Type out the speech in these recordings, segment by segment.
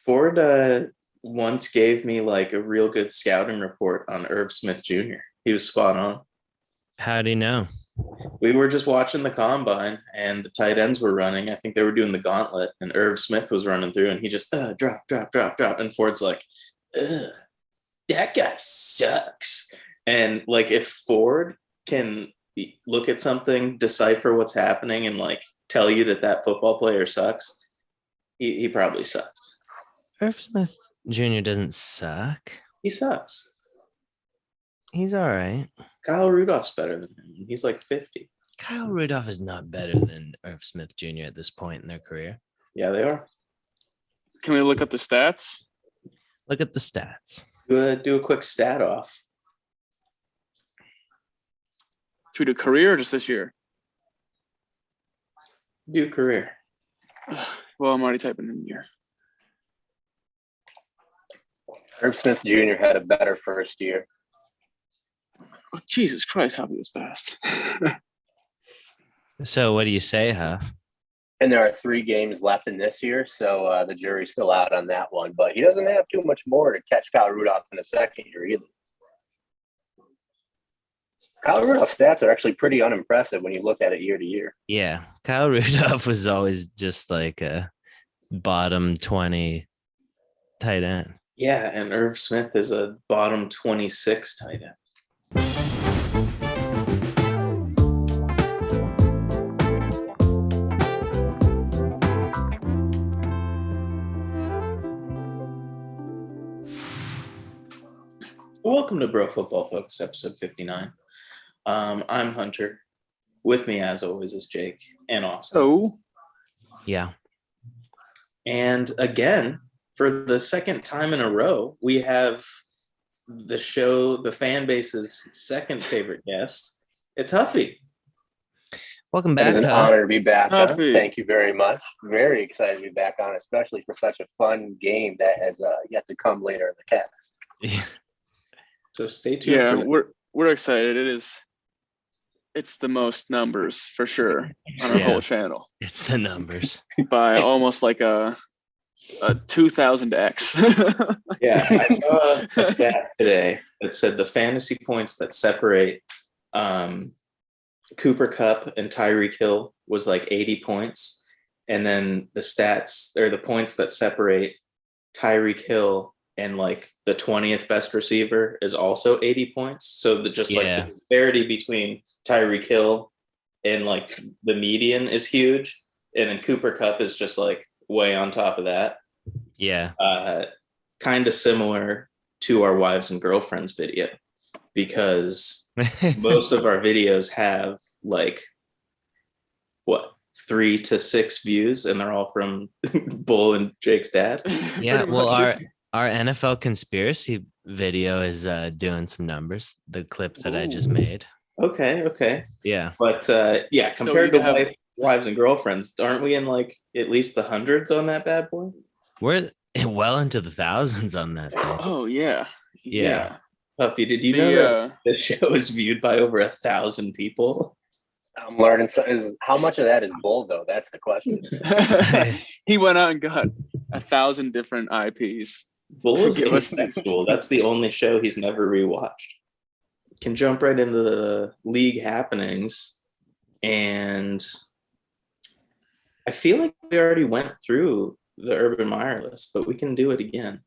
Ford once gave me like a real good scouting report on Irv Smith Jr. He was spot on. How do you know? We were just watching the combine and the tight ends were running. I think they were doing the gauntlet and Irv Smith was running through and he just drop, drop, drop, drop. And Ford's like, that guy sucks. And like if Ford can look at something, decipher what's happening, and like tell you that that football player sucks, he probably sucks. Irv Smith Jr. doesn't suck. He sucks. He's all right. Kyle Rudolph's better than him. He's like 50. Kyle Rudolph is not better than Irv Smith Jr. at this point in their career. Yeah, they are. Can we look up the stats? Look at the stats. Do a quick stat off. Should we do career or just this year? Do career. Well, I'm already typing in year. Herb Smith Jr. had a better first year. Oh, Jesus Christ, how he was fast. So what do you say, Huff? And there are 3 games left in this year, so the jury's still out on that one. But he doesn't have too much more to catch Kyle Rudolph in the second year either. Kyle Rudolph's stats are actually pretty unimpressive when you look at it year to year. Yeah, Kyle Rudolph was always just like a bottom 20 tight end. Yeah, and Irv Smith is a bottom 26 tight end. Welcome to Bro Football Focus, episode 59. I'm Hunter. With me, as always, is Jake and Austin. So, Yeah. And again, for the second time in a row, we have the fan base's second favorite guest. It's Huffy. Welcome It back, is an Huff. honor to be back on. Huffy. Thank you very much. Very excited to be back on, especially for such a fun game that has yet to come later in the cast. So stay tuned. yeah, for we're excited. It's the most numbers for sure on our Yeah. whole channel It's the numbers. by almost like a 2000x. Yeah, I saw a stat today that said the fantasy points that separate Cooper Kupp and Tyreek Hill was like 80 points. And then the stats or the points that separate Tyreek Hill and like the 20th best receiver is also 80 points. So like Yeah. the disparity between Tyreek Hill and like the median is huge. And then Cooper Kupp is just like way on top of that. Yeah. Kind of similar to our wives and girlfriends video because most of our videos have like 3 to 6 views and they're all from Bull and Jake's dad. Yeah. Pretty Well, much. our NFL conspiracy video is doing some numbers. The clip that I just Ooh. made. Okay. Yeah. But yeah, So compared you to have- wives and girlfriends, aren't we in like at least the hundreds on that bad boy? We're well into the thousands on that thing. Oh yeah. Yeah. Puffy, did you know that this show is viewed by over 1,000 people? I'm learning. How much of that is bull, though? That's the question. He went out and got 1,000 different IPs. Bull is Give us these. intellectual. That's the only show he's never rewatched. Can jump right into the league happenings. And I feel like we already went through the Urban Meyer list, but we can do it again.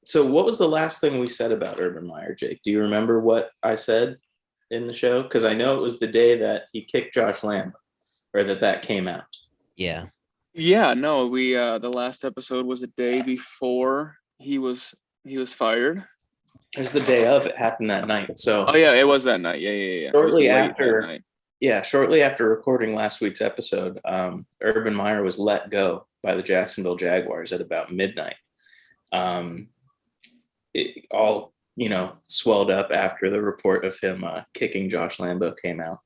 So what was the last thing we said about Urban Meyer, Jake? Do you remember what I said in the show? Because I know it was the day that he kicked Josh Lamb, or that came out. Yeah. Yeah, no, we the last episode was the day before he was fired. It was the day of. It happened that night. So Oh yeah, it was that night. Yeah. It was Shortly late that after- night. yeah, shortly after recording last week's episode, Urban Meyer was let go by the Jacksonville Jaguars at about midnight. It all, swelled up after the report of him kicking Josh Lambo came out.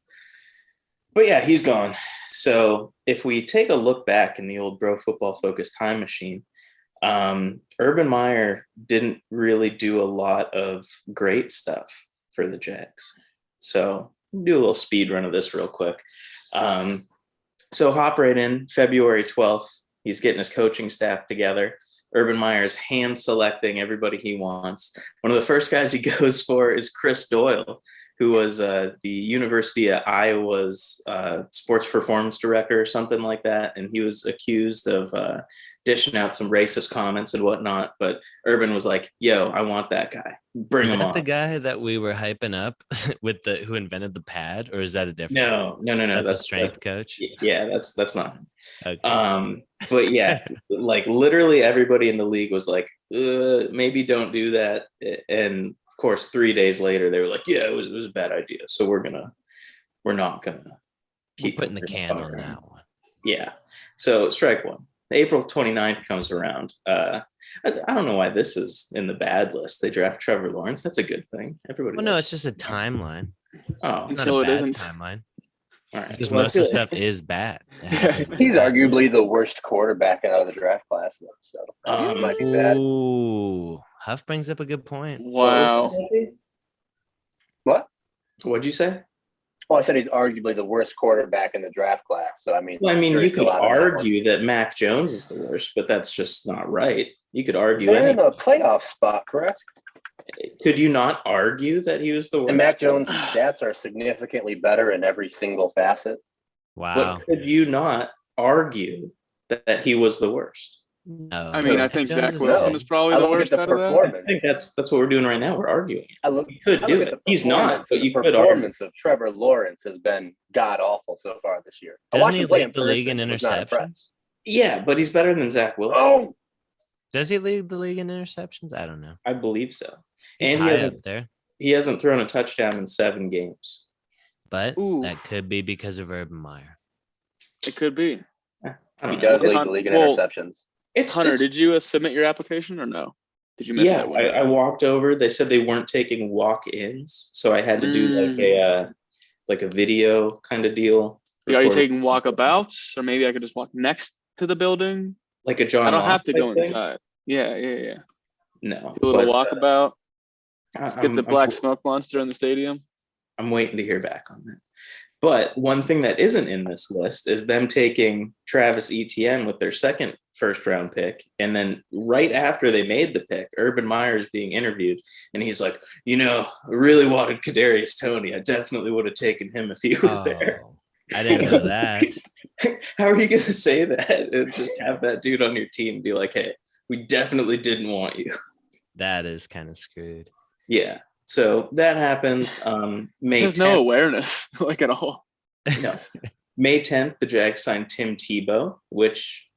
But yeah, he's gone. So if we take a look back in the old Bro Football Focus time machine, Urban Meyer didn't really do a lot of great stuff for the Jags. So do a little speed run of this real quick. So hop right in February 12th, He's getting his coaching staff together. Urban Meyer's hand selecting everybody he wants. One of the first guys he goes for is Chris Doyle, who was the University of Iowa's sports performance director or something like that. And he was accused of dishing out some racist comments and whatnot. But Urban was like, yo, I want that guy. Bring Is him that on. the guy that we were hyping up with who invented the pad, or is that a different? No. That's a strength coach. Yeah, that's not him. Okay. But yeah, like literally everybody in the league was like, maybe don't do that. And of course, 3 days later, they were like, yeah, it was a bad idea. So we're not gonna keep Putting the can on that one. Yeah. So strike one. April 29th comes around. I don't know why this is in the bad list. They draft Trevor Lawrence. That's a good thing. Everybody. Well, no, loves it's just a timeline. Oh, It's not So a it bad isn't. timeline. all right. Because Well, I most of the feel- stuff is bad. He's arguably the worst quarterback out of the draft class, though. So it might be bad. Ooh, Huff brings up a good point. Wow. What? What'd you say? Well, I said he's arguably the worst quarterback in the draft class. So I mean, Well, I mean, you jury's could still out on that one. argue that Mac Jones is the worst, but that's just not right. You could argue They're in any. a playoff spot, correct? Could you not argue that he was the worst? And Mac Jones' stats are significantly better in every single facet. Wow. But could you not argue that he was the worst? No. I mean, I Mac think Jones Zach is Wilson no. is probably I the look at worst the out of that. I performance. think that's what we're doing right now. We're arguing. I look, You could I do look at it. the He's not, performance, but and you the could argue. performance of Trevor Lawrence has been god awful so far this year. I Doesn't watched he him play lead in the league in person, was not impressed. interceptions? Yeah, but he's better than Zach Wilson. Oh, Does he lead the league in interceptions? I don't know. I believe so. He's And high up there, he hasn't thrown a touchdown in 7 games. but Ooh. that could be because of Urban Meyer. It could be. I he don't does know. lead the league in Well, interceptions. Hunter, did you submit your application or no? Did you miss Yeah, that one? I walked over. They said they weren't taking walk-ins, so I had to do like a video kind of deal. Yeah, are you Record- taking walkabouts, or maybe I could just walk next to the building? like a John? I don't Locke have to go type thing? inside. Yeah. No, Do a little but, walkabout. I- Get the I'm- black smoke monster in the stadium. I'm waiting to hear back on that. But one thing that isn't in this list is them taking Travis Etienne with their second first round pick. And then right after they made the pick, Urban Meyer's being interviewed. And he's like, I really wanted Kadarius Toney. I definitely would have taken him if he was there. Oh, I didn't know that. How are you going to say that and just have that dude on your team be like, hey, we definitely didn't want you? That is kind of screwed. Yeah. So that happens. May There's 10th. no awareness, like at all. No. May 10th, the Jags signed Tim Tebow, which,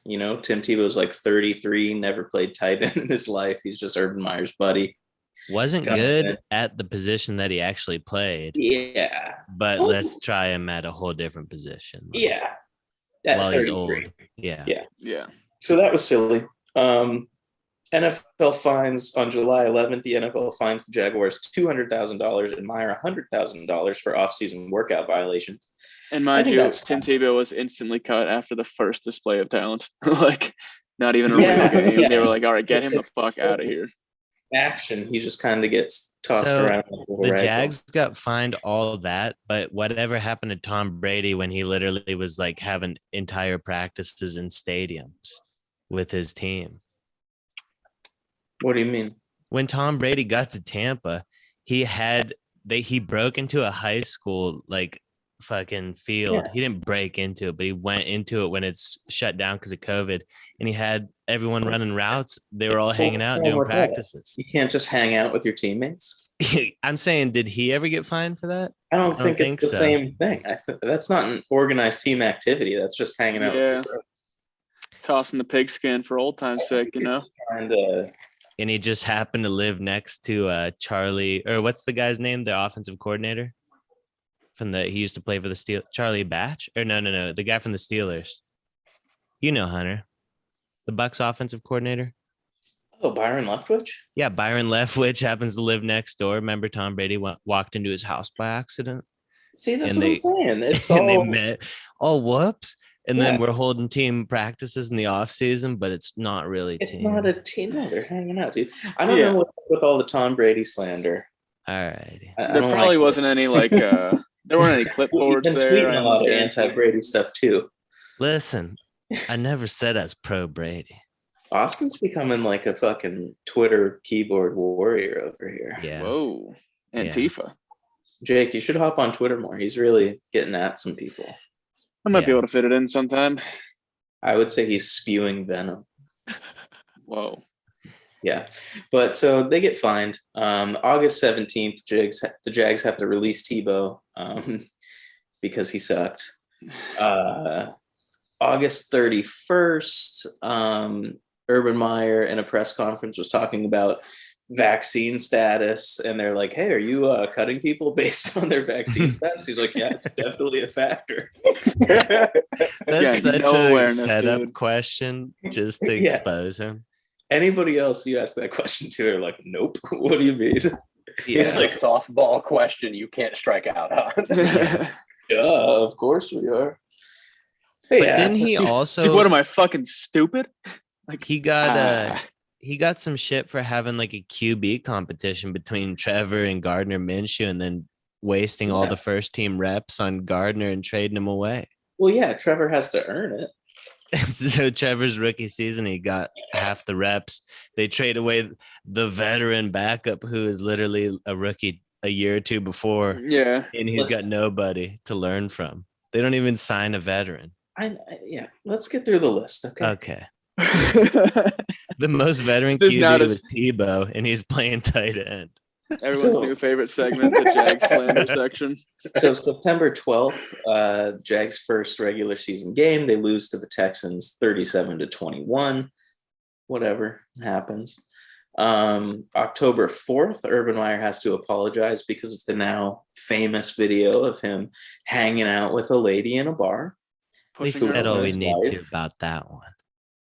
Tim Tebow's like 33, never played tight end in his life. He's just Urban Meyer's buddy. Wasn't Got good it. at the position that he actually played, Yeah. but let's try him at a whole different position. Yeah. At While he's 33. old. Yeah. Yeah. Yeah. So that was silly. NFL fines on July 11th. The NFL fines the Jaguars $200,000 and Meyer $100,000 for off-season workout violations. And I mind think you, that's Tim fine. Tebow was instantly cut after the first display of talent. Like, not even a Yeah, real game. yeah. They were like, all right, get him the fuck out of here. Action. He just kind of gets tossed So, around. Like a The rag Jags got fined all that, but whatever happened to Tom Brady when he literally was like having entire practices in stadiums with his team? ball. What do you mean? When Tom Brady got to Tampa, he broke into a high school like fucking field. Yeah. He didn't break into it, but he went into it when it's shut down because of COVID, and he had everyone running routes. They were all hanging out doing With that. practices. You can't just hang out with your teammates. I'm saying, did he ever get fined for that? I don't think think it's the so. same thing. That's not an organized team activity. That's just hanging out. Yeah. With your bros. Tossing the pigskin for old time's sake, you know? Trying to, And he just happened to live next to Charlie, or what's the guy's name? The offensive coordinator he used to play for the Steel. Charlie Batch, or no, the guy from the Steelers. You know Hunter, the Bucks offensive coordinator. Byron Leftwich? Yeah, Byron Leftwich happens to live next door. Remember, Tom Brady walked into his house by accident, See, that's And what they- I'm saying. It's and they all met. Oh, whoops! And then Yeah. we're holding team practices in the off season, but it's not really it's team. not a team. No, they're hanging out, dude. I don't Yeah. know what's up with all the Tom Brady slander. All righty. I There don't probably like it. wasn't any like there weren't any He's clipboards been there. tweeting I a lot of almost guarantee. anti-Brady stuff too. Listen, I never said I was pro Brady. Austin's becoming like a fucking Twitter keyboard warrior over here. Yeah. Whoa. Yeah. Antifa. Jake, you should hop on Twitter more. He's really getting at some people. I might be Yeah. able to fit it in sometime. I would say he's spewing venom. Whoa. Yeah, but so they get fined. August 17th, the Jags have to release Tebow because he sucked. August 31st, Urban Meyer in a press conference was talking about vaccine status, and they're like, "Hey, are you cutting people based on their vaccine status?" He's like, "Yeah, it's definitely a factor." That's such no a awareness, setup dude. question just to Yeah. expose him. Anybody else you ask that question to, they're like, "Nope." What do you mean? Yeah. It's It's like, a softball question you can't strike out on. of course we are. But But yeah, didn't he It's like, also what am I fucking stupid? Like he got ah. he got some shit for having like a QB competition between Trevor and Gardner Minshew and then wasting all Yeah. the first team reps on Gardner and trading him away. well, yeah, Trevor has to earn it. So Trevor's rookie season, he got half the reps. They trade away the veteran backup who is literally a rookie a year or two before, Yeah. and he's got nobody to learn from. They don't even sign a veteran. Yeah, let's get through the list, okay? Okay. The most veteran This is QB not a- was Tebow, and he's playing tight end. Everyone's So- new favorite segment, the Jag slander section. So September 12th, Jags' first regular season game, they lose to the Texans 37-21. Whatever happens. October 4th, Urban Meyer has to apologize because of the now famous video of him hanging out with a lady in a bar. We Pushing her said all away. we need to Life. about that one.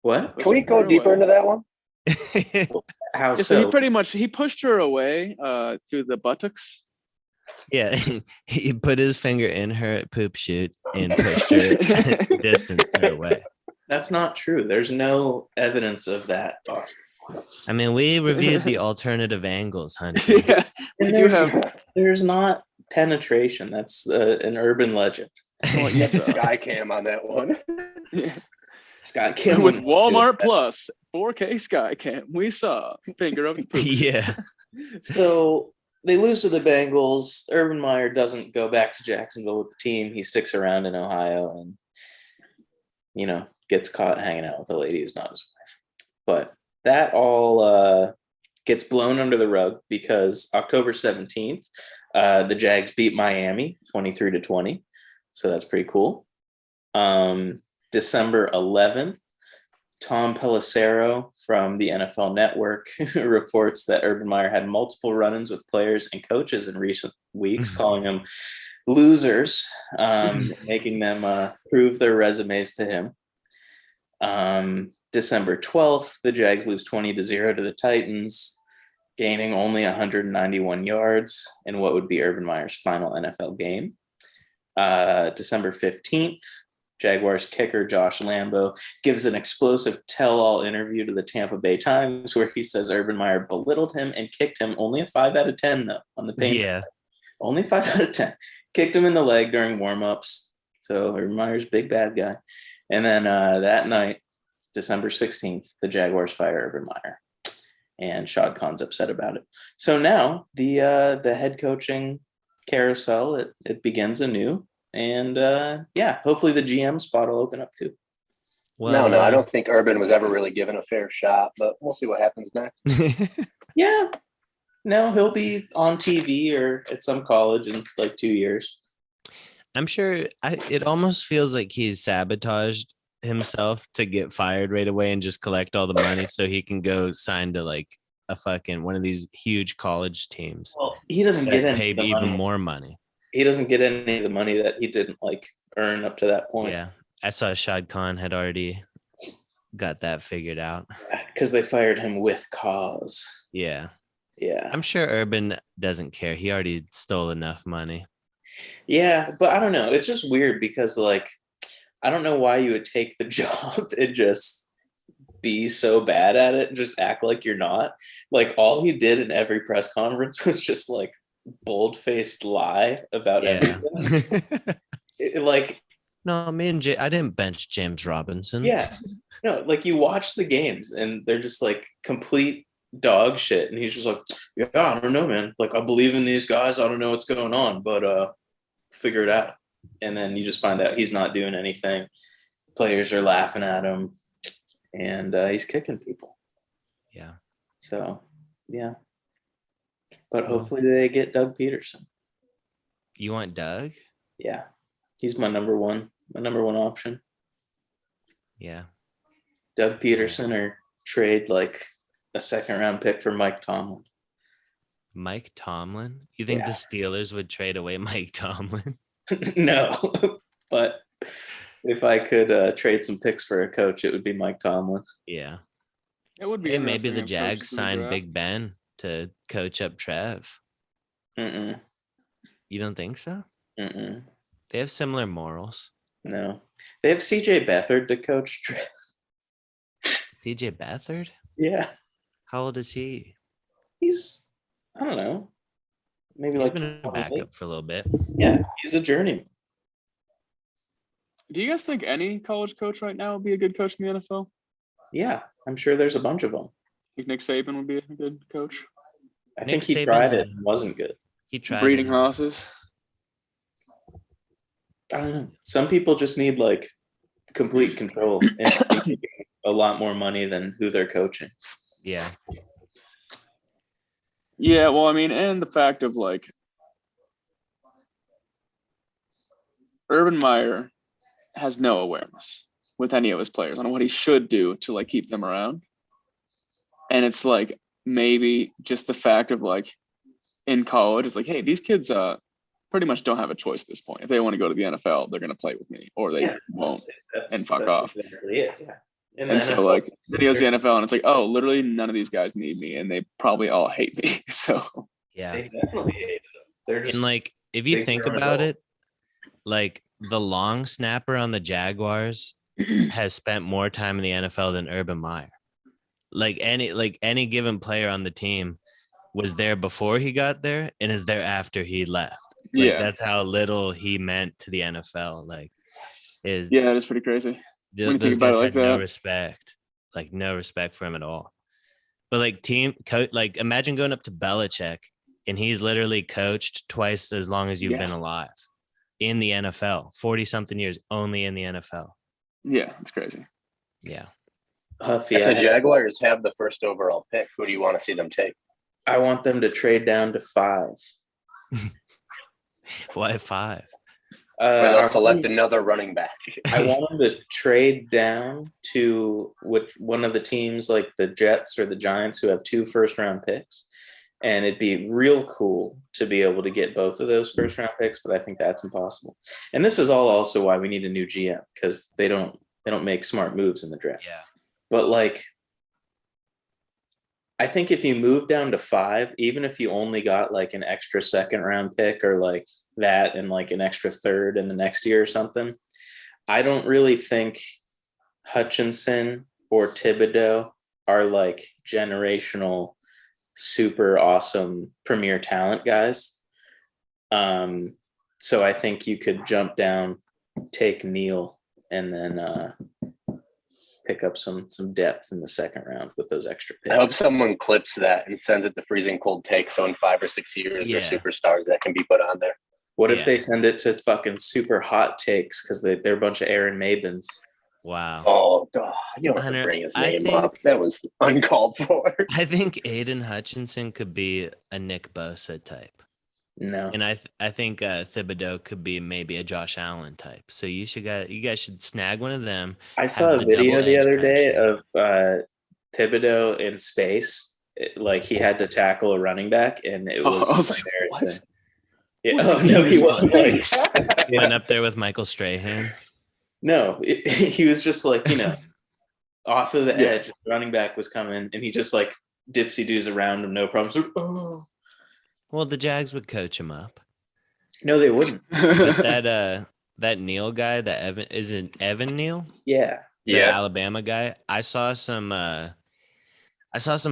What? Can we go Her deeper away. into that one? How Yeah, so so? he pretty much he pushed her away through the buttocks. Yeah, he put his finger in her poop chute and pushed her distanced her away. That's not true. There's no evidence of that. Austin. I mean, we reviewed the alternative angles, Hunter. Yeah, we And do have. there's not penetration. That's an urban legend. Well, yes, Sky cam on that one. Scott Kim With Walmart Plus 4K Skycam, we saw finger of the poop. Yeah. So they lose to the Bengals. Urban Meyer doesn't go back to Jacksonville with the team. He sticks around in Ohio and, gets caught hanging out with a lady who's not his wife. But that all gets blown under the rug because October 17th, the Jags beat Miami 23-20. So that's pretty cool. December 11th, Tom Pelissero from the NFL Network reports that Urban Meyer had multiple run-ins with players and coaches in recent weeks, calling them losers, making them prove their resumes to him. December 12th, the Jags lose 20-0 to the Titans, gaining only 191 yards in what would be Urban Meyer's final NFL game. December 15th, Jaguars kicker Josh Lambo gives an explosive tell-all interview to the Tampa Bay Times where he says Urban Meyer belittled him and kicked him. Only a 5 out of 10, though, on the paint. Yeah. Only 5 out of 10. Kicked him in the leg during warm-ups. So Urban Meyer's big bad guy. And then that night, December 16th, the Jaguars fire Urban Meyer. And Shad Khan's upset about it. So now the head coaching carousel, it begins anew. And hopefully the GM spot will open up too. Well, No, I don't think Urban was ever really given a fair shot, but we'll see what happens next. Yeah. No, he'll be on TV or at some college in like 2 years. I'm sure it almost feels like he's sabotaged himself to get fired right away and just collect all the money so he can go sign to like a fucking one of these huge college teams Well, he doesn't that get any pay of the even money. more money. He doesn't get any of the money that he didn't like earn up to that point. Yeah. I saw Shad Khan had already got that figured out. Because they fired him with cause. Yeah. Yeah. I'm sure Urban doesn't care. He already stole enough money. Yeah, but I don't know. It's just weird because like I don't know why you would take the job and just be so bad at it and just act like you're not. Like all he did in every press conference was just like bold-faced lie about everything. Yeah. Like No, I didn't bench James Robinson. Yeah. No, like you watch the games and they're just like complete dog shit. And he's just like, yeah, I don't know, man. Like I believe in these guys. I don't know what's going on, but figure it out. And then you just find out he's not doing anything. Players are laughing at him and he's kicking people. Yeah. So yeah. But Well. hopefully they get Doug Peterson. You want Doug? Yeah. He's my number one option. Yeah. Doug Peterson or trade like a second round pick for Mike Tomlin. Mike Tomlin? You think the Yeah. Steelers would trade away Mike Tomlin? No, but if I could trade some picks for a coach, it would be Mike Tomlin. Yeah. It would be Hey, maybe interesting the if Jags coaches in the signed draft- Big Ben to coach up Trev. Mm-mm, You don't think so? mm-mm, They have similar morals. no. They have CJ Beathard to coach. CJ Beathard? Yeah, How old is he? he's, I don't know, maybe He's like been a 28. backup for a little bit. Yeah, he's a journeyman. Do you guys think any college coach right now would be a good coach in the NFL? Yeah, I'm sure there's a bunch of them. Think Nick Saban would be a good coach? I Nick think he Saban, tried it and wasn't good. He tried Breeding it. horses. I don't know. Some people just need like complete control and making a lot more money than who they're coaching. Yeah. Yeah, well, I mean, and the fact of like Urban Meyer has no awareness with any of his players on what he should do to like keep them around. And it's like maybe just the fact of like in college, it's like, hey, these kids pretty much don't have a choice at this point. If they want to go to the NFL, they're gonna play with me, or they Yeah. won't. That's- And fuck that's off. Exactly it. Yeah. In the And so NFL, like then he goes to the NFL and it's like, oh, literally none of these guys need me and they probably all hate me. So Yeah. they definitely hated him. They're just And like, if you big think pyramid about ball. it, like the long snapper on the Jaguars has spent more time in the NFL than Urban Meyer. Like any given player on the team was there before he got there and is there after he left. Like, yeah, that's how little he meant to the NFL. Like, is yeah, it is pretty crazy. when you think those about guys it had like no that. respect, like no respect for him at all. But like like imagine going up to Belichick and he's literally coached twice as long as you've been Yeah. alive in the NFL, 40 something years only in the NFL. Yeah, it's crazy. Yeah. Huffy. If the Jaguars have the first overall pick, who do you want to see them take? I want them to trade down to 5. Why 5? Or they'll I select want- another running back. I want them to trade down to one of the teams like the Jets or the Giants who have 2 first-round picks. And it'd be real cool to be able to get both of those first-round picks, but I think that's impossible. And this is all also why we need a new GM, because they don't make smart moves in the draft. Yeah. But like, I think if you move down to 5, even if you only got like an extra second round pick or like that and like an extra third in the next year or something, I don't really think Hutchinson or Thibodeau are like generational, super awesome premier talent guys. So I think you could jump down, take Neil, and then pick up some depth in the second round with those extra picks. I hope someone clips that and sends it to Freezing Cold Take. So in 5 or 6 years, Yeah. they're superstars that can be put on there. What if Yeah. they send it to fucking super hot takes because they're a bunch of Aaron Mabins? Wow. Oh, duh, you don't have Hunter, to bring his I name think- up. That was uncalled for. I think Aiden Hutchinson could be a Nick Bosa type. No. And I think Thibodeau could be maybe a Josh Allen type. So you guys should snag one of them. I saw a the video double the edge other day punch. of Thibodeau in space. Like he had to tackle a running back, and it Oh, was I was like, embarrassing. what? Yeah, What oh, is no, he this wasn't like space? Went up there with Michael Strahan. no. He was just like off of the Yeah. edge. The running back was coming, and he just like dipsy doos around him, no problem. So, oh. Well, the Jags would coach him up. No, they wouldn't. But that Neil guy, that Evan, is it Evan Neal? Yeah. The Yeah. Alabama guy. I saw some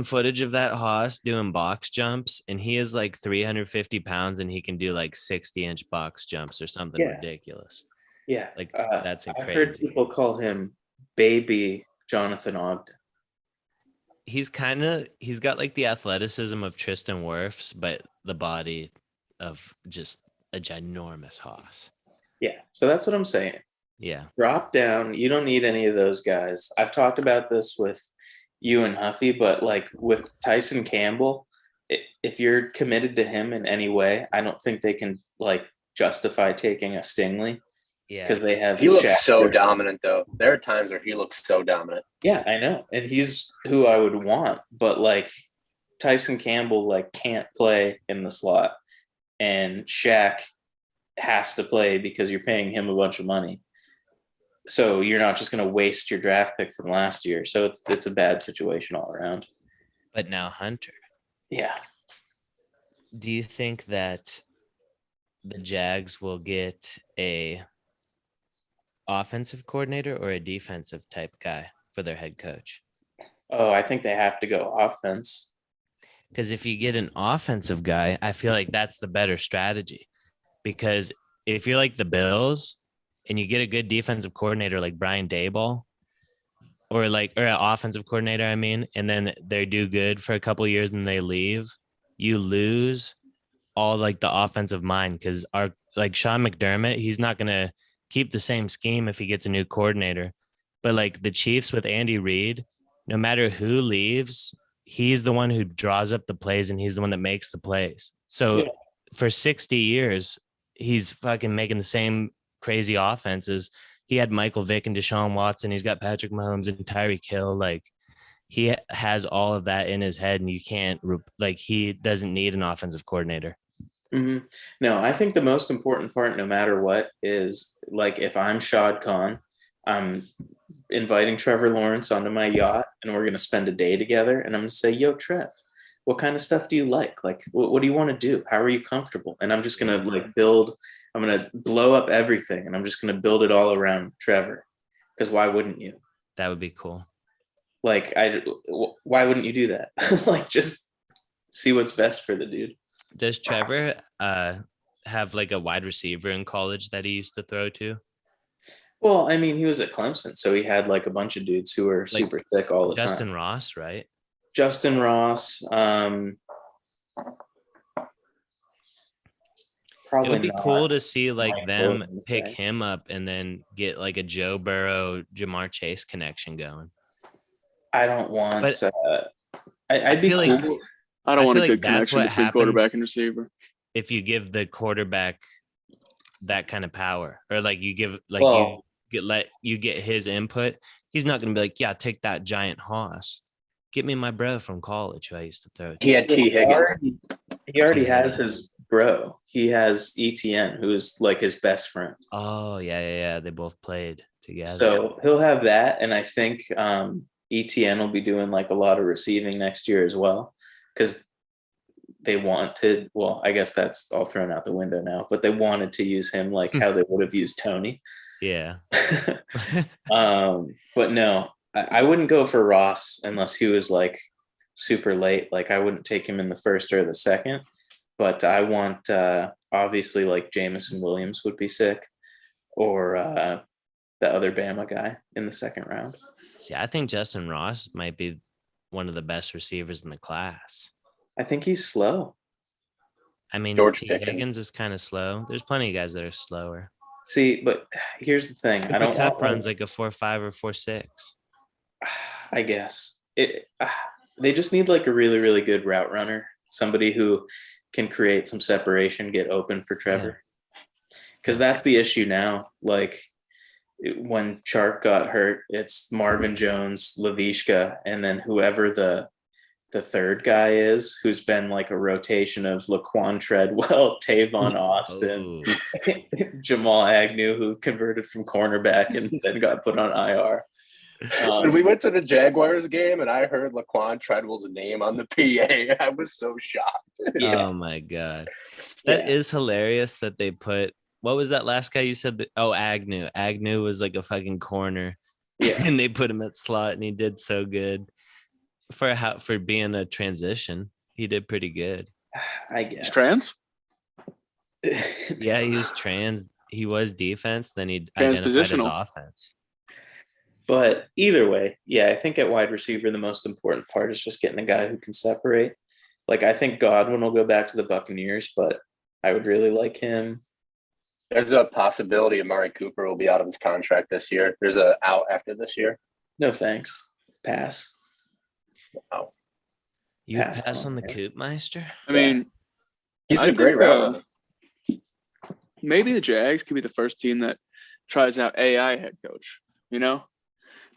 footage of that hoss doing box jumps, and he is like 350 pounds and he can do like 60-inch box jumps or something Yeah. ridiculous. Yeah. Like, that's I've heard crazy. people call him baby Jonathan Ogden. He's got like the athleticism of Tristan Wirfs, but the body of just a ginormous hoss. Yeah. So that's what I'm saying. Yeah. Drop down. You don't need any of those guys. I've talked about this with you and Huffy, but like with Tyson Campbell, if you're committed to him in any way, I don't think they can like justify taking a Stingley Yeah. because they have He looks Shaq. so dominant, though. There are times where he looks so dominant. Yeah, I know. And he's who I would want, but like Tyson Campbell like can't play in the slot and Shaq has to play because you're paying him a bunch of money. So you're not just going to waste your draft pick from last year. So it's a bad situation all around. But now Hunter, Yeah. do you think that the Jags will get a offensive coordinator or a defensive type guy for their head coach? Oh, I think they have to go offense. Because if you get an offensive guy, I feel like that's the better strategy. Because if you're like the Bills and you get a good defensive coordinator like Brian Daboll, or an offensive coordinator, I mean, and then they do good for a couple of years and they leave, you lose all like the offensive mind. Because like Sean McDermott, he's not gonna keep the same scheme if he gets a new coordinator. But like the Chiefs with Andy Reid, no matter who leaves, he's the one who draws up the plays and he's the one that makes the plays. So Yeah. for 60 years, he's fucking making the same crazy offenses. He had Michael Vick and Deshaun Watson. He's got Patrick Mahomes and Tyreek Hill. Like he has all of that in his head, and you can't like he doesn't need an offensive coordinator. Mm-hmm. No, I think the most important part, no matter what, is like if I'm Shad Khan, I'm inviting Trevor Lawrence onto my yacht and we're going to spend a day together. And I'm going to say, yo, Trev, what kind of stuff do you like? Like, what do you want to do? How are you comfortable? And I'm just going to like I'm going to blow up everything and I'm just going to build it all around Trevor. Because why wouldn't you? That would be cool. Like, why wouldn't you do that? Like, just see what's best for the dude. Does Trevor have like a wide receiver in college that he used to throw to? Well, I mean, he was at Clemson, so he had like a bunch of dudes who were Like super sick all the Justin time. Ross, right? Justin Ross. It Probably would be not. cool to see like Mike them Williams, pick right? him up and then get like a Joe Burrow, Jamar Chase connection going. I don't want. But I'd be feel cool. like I don't I want feel a like good that's connection what between quarterback happens and receiver. if you give the quarterback that kind of power, or like you give like Well, you get his input. He's not going to be like, yeah, take that giant hoss. Get me my bro from college who I used to throw to. He had T. Higgins. he already T. has Higgins. his bro. He has ETN, who is like his best friend. Oh yeah. They both played together. So he'll have that, and I think ETN will be doing like a lot of receiving next year as well, because they wanted. Well, I guess that's all thrown out the window now, but they wanted to use him like how they would have used Tony. Yeah. But no, I wouldn't go for Ross unless he was like super late. Like I wouldn't take him in the first or the second. But I want obviously like Jameson Williams would be sick, or the other Bama guy in the second round. See, I think Justin Ross might be one of the best receivers in the class. I think he's slow. I mean, George T. Pickens. Higgins is kind of slow. There's plenty of guys that are slower. See, but here's the thing. I Cooper don't Kupp want runs like a 4.5 or 4.6. I guess they just need like a really, really good route runner, somebody who can create some separation, get open for Trevor. Because that's the issue now. Like when Chark got hurt, it's Marvin Jones, Laviska, and then whoever the third guy is, who's been like a rotation of Laquan Treadwell, Tavon Austin, Jamal Agnew, who converted from cornerback and then got put on IR. When we went to the Jaguars game and I heard Laquan Treadwell's name on the PA, I was so shocked. Yeah. Oh my God. That Yeah. is hilarious that they put, what was that last guy you said? Agnew. Agnew was like a fucking corner. Yeah. And they put him at slot and he did so good. For being a transition, he did pretty good. I guess. He's trans? Yeah, he was trans. he was defense, then he identified as Transpositional. offense. But either way, yeah, I think at wide receiver, the most important part is just getting a guy who can separate. Like, I think Godwin will go back to the Buccaneers, but I would really like him. There's a possibility Amari Cooper will be out of his contract this year. There's a out after this year. No thanks. Pass. Wow. You Pass pass on on the there. Coop Meister? I mean, He's I a great think, route. maybe the Jags could be the first team that tries out AI head coach. You know,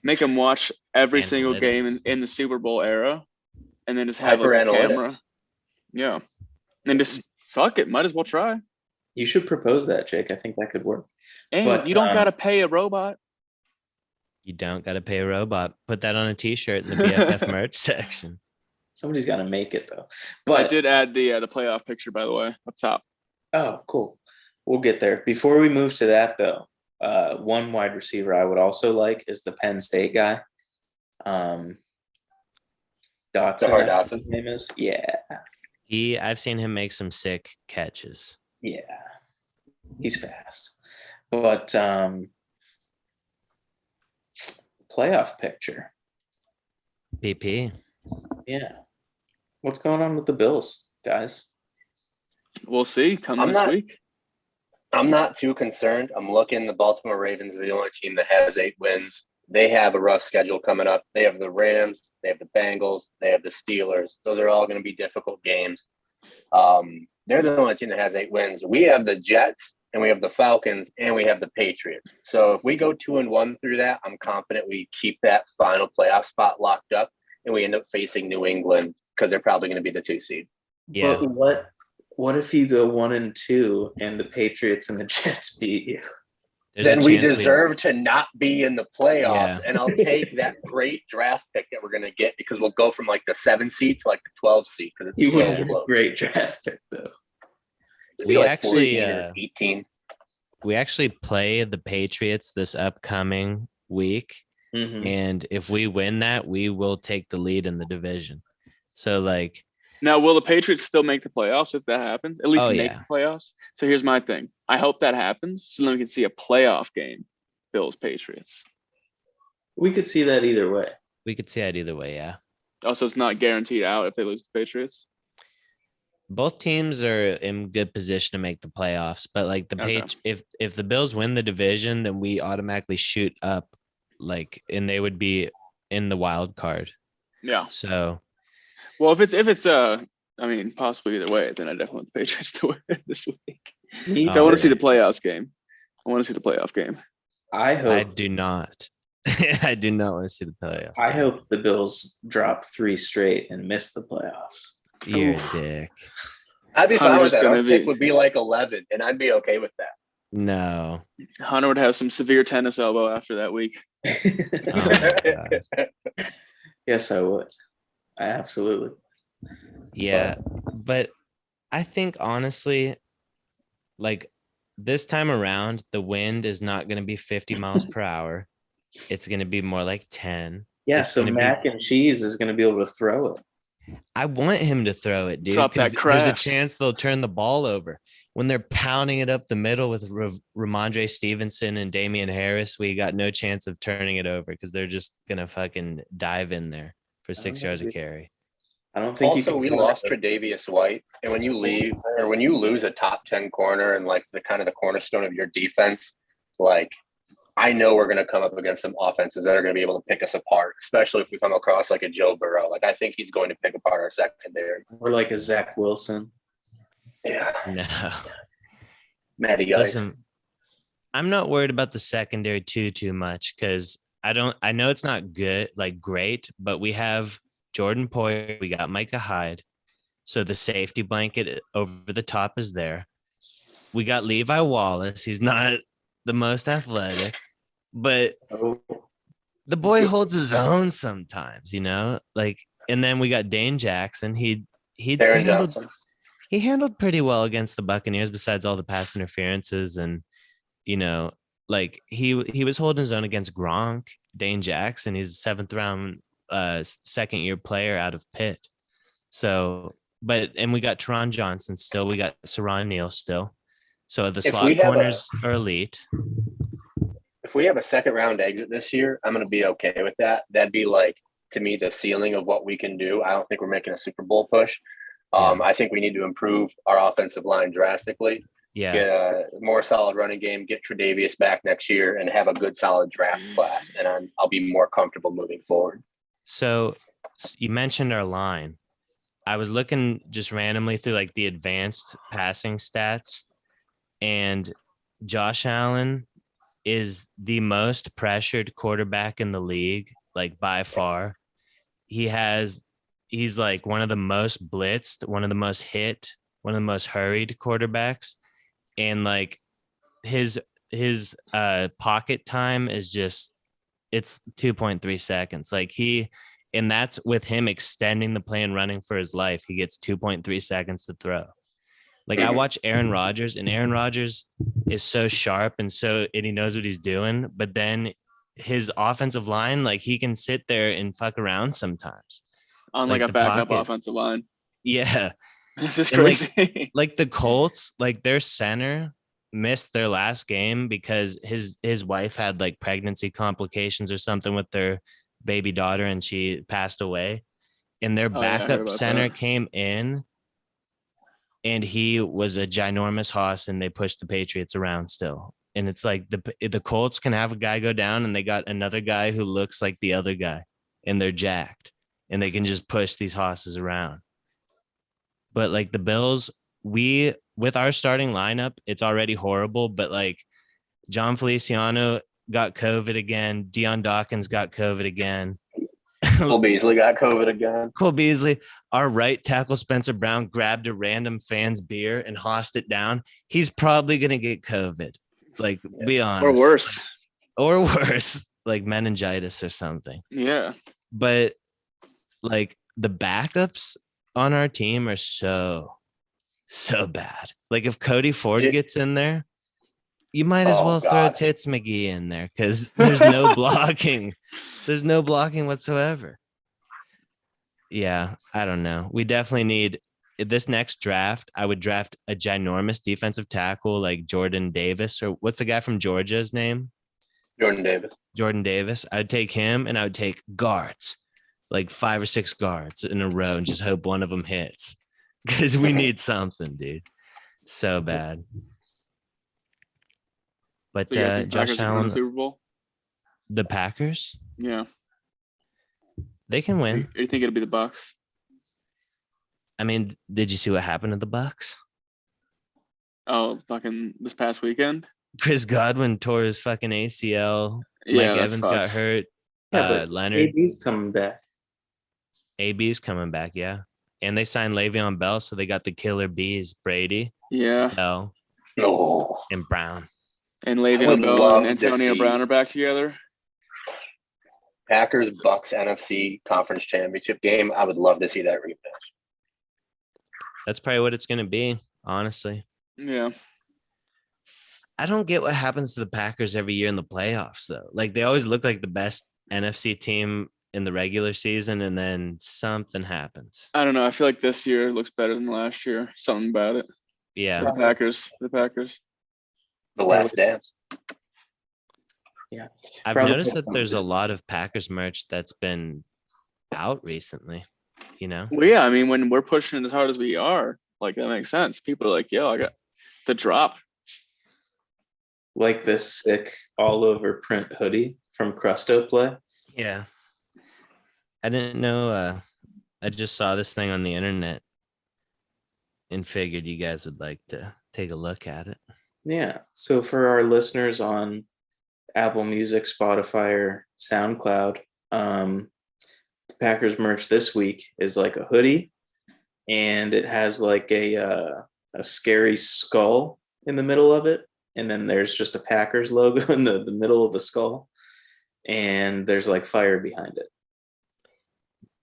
make them watch every single game Analytics. in the Super Bowl era, and then just have like, a Hyper camera. analytics. Yeah, and just fuck it. Might as well try. You should propose that, Jake. I think that could work. And But, you don't gotta pay a robot. You don't got to pay a robot. Put that on a T-shirt in the BFF merch section. Somebody's got to make it, though. I But did add the playoff picture, by the way, up top. Oh, cool. We'll get there. Before we move to that, though, one wide receiver I would also like is the Penn State guy. Dotson. Jahar I think Dotson. his name is. Yeah. I've seen him make some sick catches. Yeah. He's fast. But playoff picture. PP. Yeah. What's going on with the Bills, guys? We'll see. Come I'm this not- week. I'm not too concerned. I'm looking. The Baltimore Ravens are the only team that has 8 wins. They have a rough schedule coming up. They have the Rams. They have the Bengals. They have the Steelers. Those are all going to be difficult games. They're the only team that has 8 wins. We have the Jets, and we have the Falcons, and we have the Patriots. So if we go 2-1 through that, I'm confident we keep that final playoff spot locked up, and we end up facing New England because they're probably going to be the 2 seed. Yeah. But what if you go 1-2 and the Patriots and the Jets beat you? There's a Then we chance deserve to not be in the playoffs. Yeah. And I'll take that great draft pick that we're going to get because we'll go from like the 7 seed to like the 12 seed because You it's would so have a close. great draft pick, though. It'd We be like actually, 14 or 18. We actually play the Patriots this upcoming week. Mhm. And if we win that, we will take the lead in the division. So like, Now, will the Patriots still make the playoffs if that happens? At least Oh, make yeah. the playoffs. So here's my thing. I hope that happens so then we can see a playoff game. Bills Patriots. We could see that either way. we could see it either way. Yeah. Also, it's not guaranteed out if they lose the Patriots. Both teams are in good position to make the playoffs, but like the Okay. if the Bills win the division, then we automatically shoot up, like, and they would be in the wild card. Yeah. So Well, if it's I mean, possibly either way, then I definitely want the Patriots to win this week. Me Oh, So I want to see okay. the playoffs game. I want to see the playoff game. I I hope do not. I do not want to see the playoff. I game. hope the Bills drop 3 straight and miss the playoffs. You're Oof. a dick. I'd be fine Hunter's with that. gonna Our be- pick would be like 11, and I'd be okay with that. No. Hunter would have some severe tennis elbow after that week. Oh my God. Yes, I would. I absolutely. Yeah, but I think honestly, like this time around, the wind is not going to be 50 miles per hour. It's going to be more like 10. Yeah, It's so gonna be- Mac and Cheese is going to be able to throw it. I want him to throw it, dude. Drop 'cause that there's a craft. chance they'll turn the ball over. When they're pounding it up the middle with Ramondre Stevenson and Damian Harris, we got no chance of turning it over because they're just going to fucking dive in there for 6 know, yards of dude. carry. I don't think you Also, can we come lost out- Tre'Davious White, and when you leave or when you lose a top 10 corner and like the kind of the cornerstone of your defense, like I know we're going to come up against some offenses that are going to be able to pick us apart, especially if we come across like a Joe Burrow. Like I think he's going to pick apart our secondary. Or like a Zach Wilson. Yeah, No. Matty Ice. Listen, I'm not worried about the secondary too much because I know it's not good, like great, but we have Jordan Poyer, we got Micah Hyde. So the safety blanket over the top is there. We got Levi Wallace. He's not the most athletic, but Oh, the boy holds his own sometimes, like, and then we got Dane Jackson. He Darren handled Johnson. he handled pretty well against the Buccaneers besides all the pass interferences and like he was holding his own against Gronk, Dane Jackson. He's a 7th round second year player out of Pitt. So, and we got Teron Johnson still, we got Saron Neal still. So the If slot we have a- corners are elite. If we have a second round exit this year, I'm going to be okay with that. That'd be like, to me, the ceiling of what we can do. I don't think we're making a Super Bowl push. I think we need to improve our offensive line drastically, Yeah. get a more solid running game, get Tre'Davious back next year, and have a good, solid draft class. And I'll be more comfortable moving forward. So you mentioned our line. I was looking just randomly through like the advanced passing stats, and Josh Allen is the most pressured quarterback in the league, like by far. He's like one of the most blitzed, one of the most hit, one of the most hurried quarterbacks. And like his pocket time is just, it's 2.3 seconds. Like and that's with him extending the play and running for his life. He gets 2.3 seconds to throw. Like I watch Aaron Rodgers, and Aaron Rodgers is so sharp and he knows what he's doing. But then his offensive line, like he can sit there and fuck around sometimes. On Like a the backup pocket. offensive line. Yeah. This is And, like, crazy. Like the Colts, like their center missed their last game because his wife had like pregnancy complications or something with their baby daughter, and she passed away. And their Oh, yeah, I heard backup about center that. came in, and he was a ginormous hoss, and they pushed the Patriots around still. And it's like the Colts can have a guy go down, and they got another guy who looks like the other guy, and they're jacked, and they can just push these hosses around. But like the Bills, with our starting lineup, it's already horrible. But like John Feliciano got COVID again. Deion Dawkins got COVID again. Cole Beasley got COVID again. Cole Beasley, our right tackle Spencer Brown grabbed a random fan's beer and hossed it down. He's probably gonna get COVID. Like, be honest. Or worse, like meningitis or something. Yeah. But like the backups on our team are so bad. Like if Cody Ford gets in there, you might as well throw Tits McGee in there because there's no blocking. There's no blocking whatsoever. Yeah, I don't know. We definitely need this next draft. I would draft a ginormous defensive tackle like Jordan Davis, or what's the guy from Georgia's name? Jordan Davis. Jordan Davis. I'd take him, and I would take guards, like 5 or 6 guards in a row, and just hope one of them hits because we need something, dude. So bad. But So you guys think Josh Packers are gonna win Allen, the Super Bowl? the Packers, Yeah. they can Or win. you think it'll be the Bucks? I mean, did you see what happened to the Bucks? Oh, fucking this past weekend. Chris Godwin tore his fucking ACL. Yeah, Mike that's Evans got fucked. hurt. Yeah, but Leonard, AB's coming back. AB's coming back, yeah. And they signed Le'Veon Bell, so they got the killer bees, Brady, Yeah. Bell, No. and Brown. And would Le'Veon Bell love and to Antonio see- Brown are back together. Packers Bucks NFC Conference Championship game. I would love to see that rematch. That's probably what it's going to be, honestly. Yeah. I don't get what happens to the Packers every year in the playoffs, though. Like, they always look like the best NFC team in the regular season, and then something happens. I don't know. I feel like this year looks better than last year. Something about it. Yeah. The Packers. The last dance. I've Probably noticed that there's a something. lot of Packers merch that's been out recently, you know? Well, yeah. I mean, when we're pushing it as hard as we are, like that makes sense. People are like, "Yo, I got the drop." Like this sick all over print hoodie from Crusto Play. Yeah. I didn't know. I just saw this thing on the internet and figured you guys would like to take a look at it. Yeah. So for our listeners on Apple Music, Spotify, or SoundCloud, the Packers merch this week is like a hoodie, and it has like a scary skull in the middle of it, and then there's just a Packers logo in the middle of the skull, and there's like fire behind it.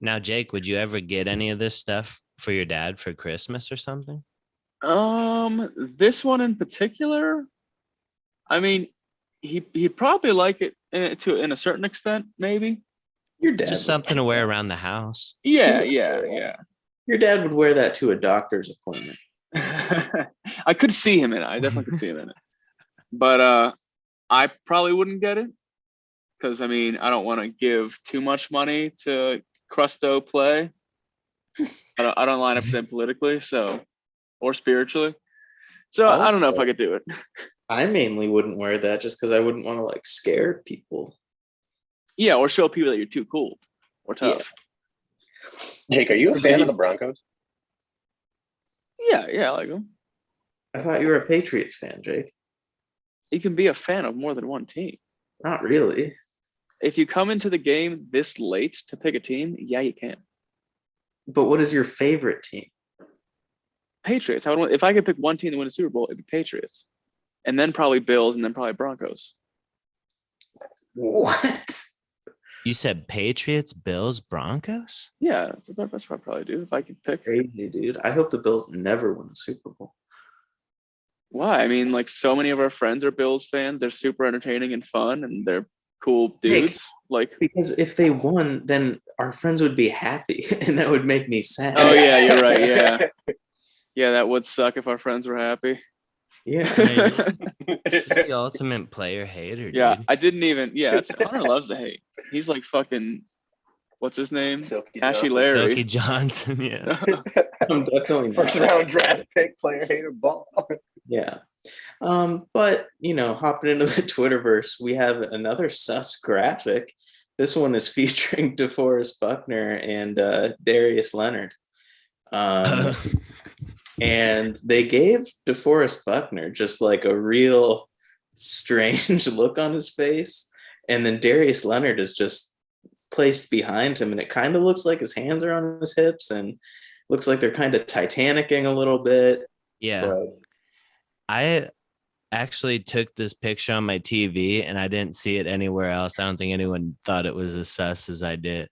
Now, Jake, would you ever get any of this stuff for your dad for Christmas or something? This one in particular, I mean, he'd probably like it in a certain extent, maybe. Your dad, Just would- something to wear around the house. Yeah. Your dad would wear that to a doctor's appointment. I could see him in it. I definitely could see him in it. But I probably wouldn't get it because I mean I don't want to give too much money to Crusto play. I don't line up to them politically, so or spiritually. So I don't know if I could do it. I mainly wouldn't wear that just because I wouldn't want to like scare people. Yeah, or show people that you're too cool or tough. Jake, are you a fan of the Broncos? Yeah, I like them. I thought you were a Patriots fan, Jake. You can be a fan of more than one team. Not really. If you come into the game this late to pick a team, yeah, you can. But what is your favorite team? Patriots. If I could pick one team to win a Super Bowl, it'd be Patriots, and then probably Bills, and then probably Broncos. What? You said Patriots, Bills, Broncos? Yeah, that's what I'd probably do if I could pick. Crazy, dude. I hope the Bills never win the Super Bowl. Why? I mean, like so many of our friends are Bills fans. They're super entertaining and fun, and they're cool dudes. Because if they won, then our friends would be happy, and that would make me sad. Oh yeah, you're right. Yeah, yeah, that would suck if our friends were happy. Yeah. The ultimate player hater. Yeah, dude. I didn't even. Yeah, Hunter loves the hate. He's like fucking. What's his name? Silky Ashy Johnson. Larry. Silky Johnson. Yeah. I'm definitely not. First round draft pick, player hater ball. Yeah. But hopping into the Twitterverse, we have another sus graphic. This one is featuring DeForest Buckner and Darius Leonard. And they gave DeForest Buckner just like a real strange look on his face. And then Darius Leonard is just placed behind him, and it kind of looks like his hands are on his hips and looks like they're kind of Titanicing a little bit. Yeah. But I actually took this picture on my TV and I didn't see it anywhere else. I don't think anyone thought it was as sus as I did.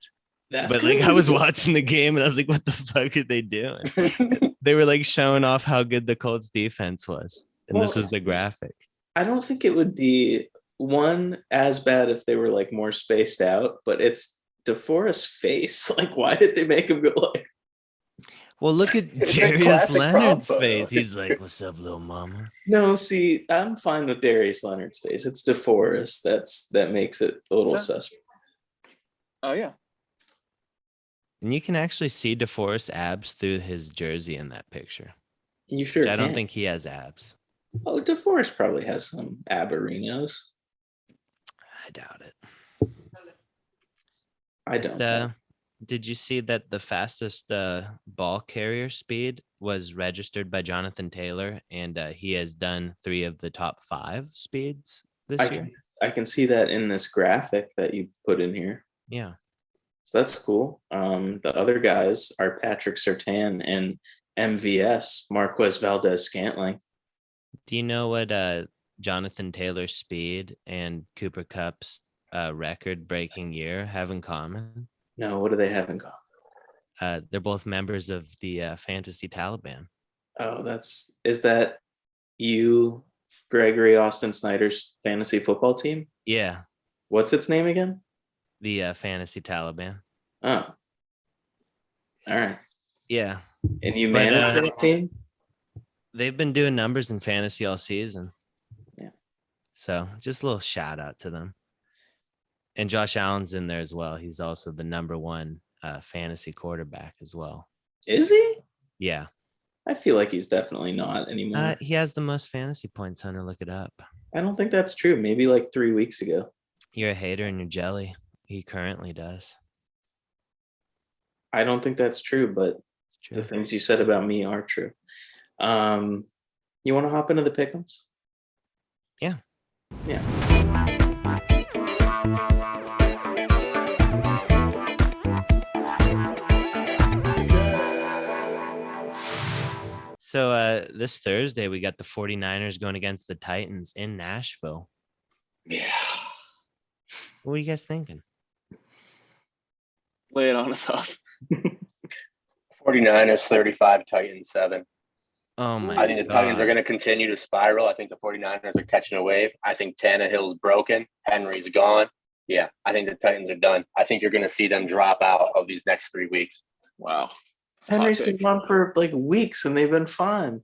But like I was watching the game and I was like, what the fuck are they doing? They were like showing off how good the Colts defense was. And this is the graphic. I don't think it would be as bad if they were like more spaced out, but it's DeForest's face. Like, why did they make him go like? Well, look at It's a Darius classic Leonard's prop photo. face. He's like, what's up, little mama? No, see, I'm fine with Darius Leonard's face. It's DeForest that makes it a little suspect. Oh yeah. And you can actually see DeForest's abs through his jersey in that picture. You sure? Which I don't can. think he has abs. Oh, DeForest probably has some abarinos. I doubt it. I don't. Did you see that the fastest ball carrier speed was registered by Jonathan Taylor, and he has done 3 of the top 5 speeds this year? I can see that in this graphic that you put in here. Yeah. So that's cool. The other guys are Patrick Surtain and MVS, Marquez Valdez-Scantling. Do you know what Jonathan Taylor's speed and Cooper Kupp's record-breaking year have in common? No, what do they have in common? They're both members of the Fantasy Taliban. Oh, is that you, Gregory Austin Snyder's fantasy football team? Yeah, What's its name again? the Fantasy Taliban. Oh, all right. Yeah, And you But, manage that team? they've been doing numbers in fantasy all season. Yeah. So just a little shout out to them. And Josh Allen's in there as well. He's also the number 1 fantasy quarterback as well. Is he? Yeah. I feel like he's definitely not anymore. He has the most fantasy points, Hunter. Look it up. I don't think that's true. Maybe like 3 weeks ago. You're a hater and you're jelly. He currently does. I don't think that's true, but It's true. the things you said about me are true. You want to hop into the pick'ems? Yeah. Yeah. So this Thursday, we got the 49ers going against the Titans in Nashville. Yeah. What are you guys thinking? Lay it on us off. 49ers 35, Titans 7. Oh my I think the Titans God. are going to continue to spiral. I think the 49ers are catching a wave. I think Tannehill's broken. Henry's gone. Yeah, I think the Titans are done. I think you're going to see them drop out of these next 3 weeks. Wow. Henry's Hot been take. on for like weeks and they've been fine.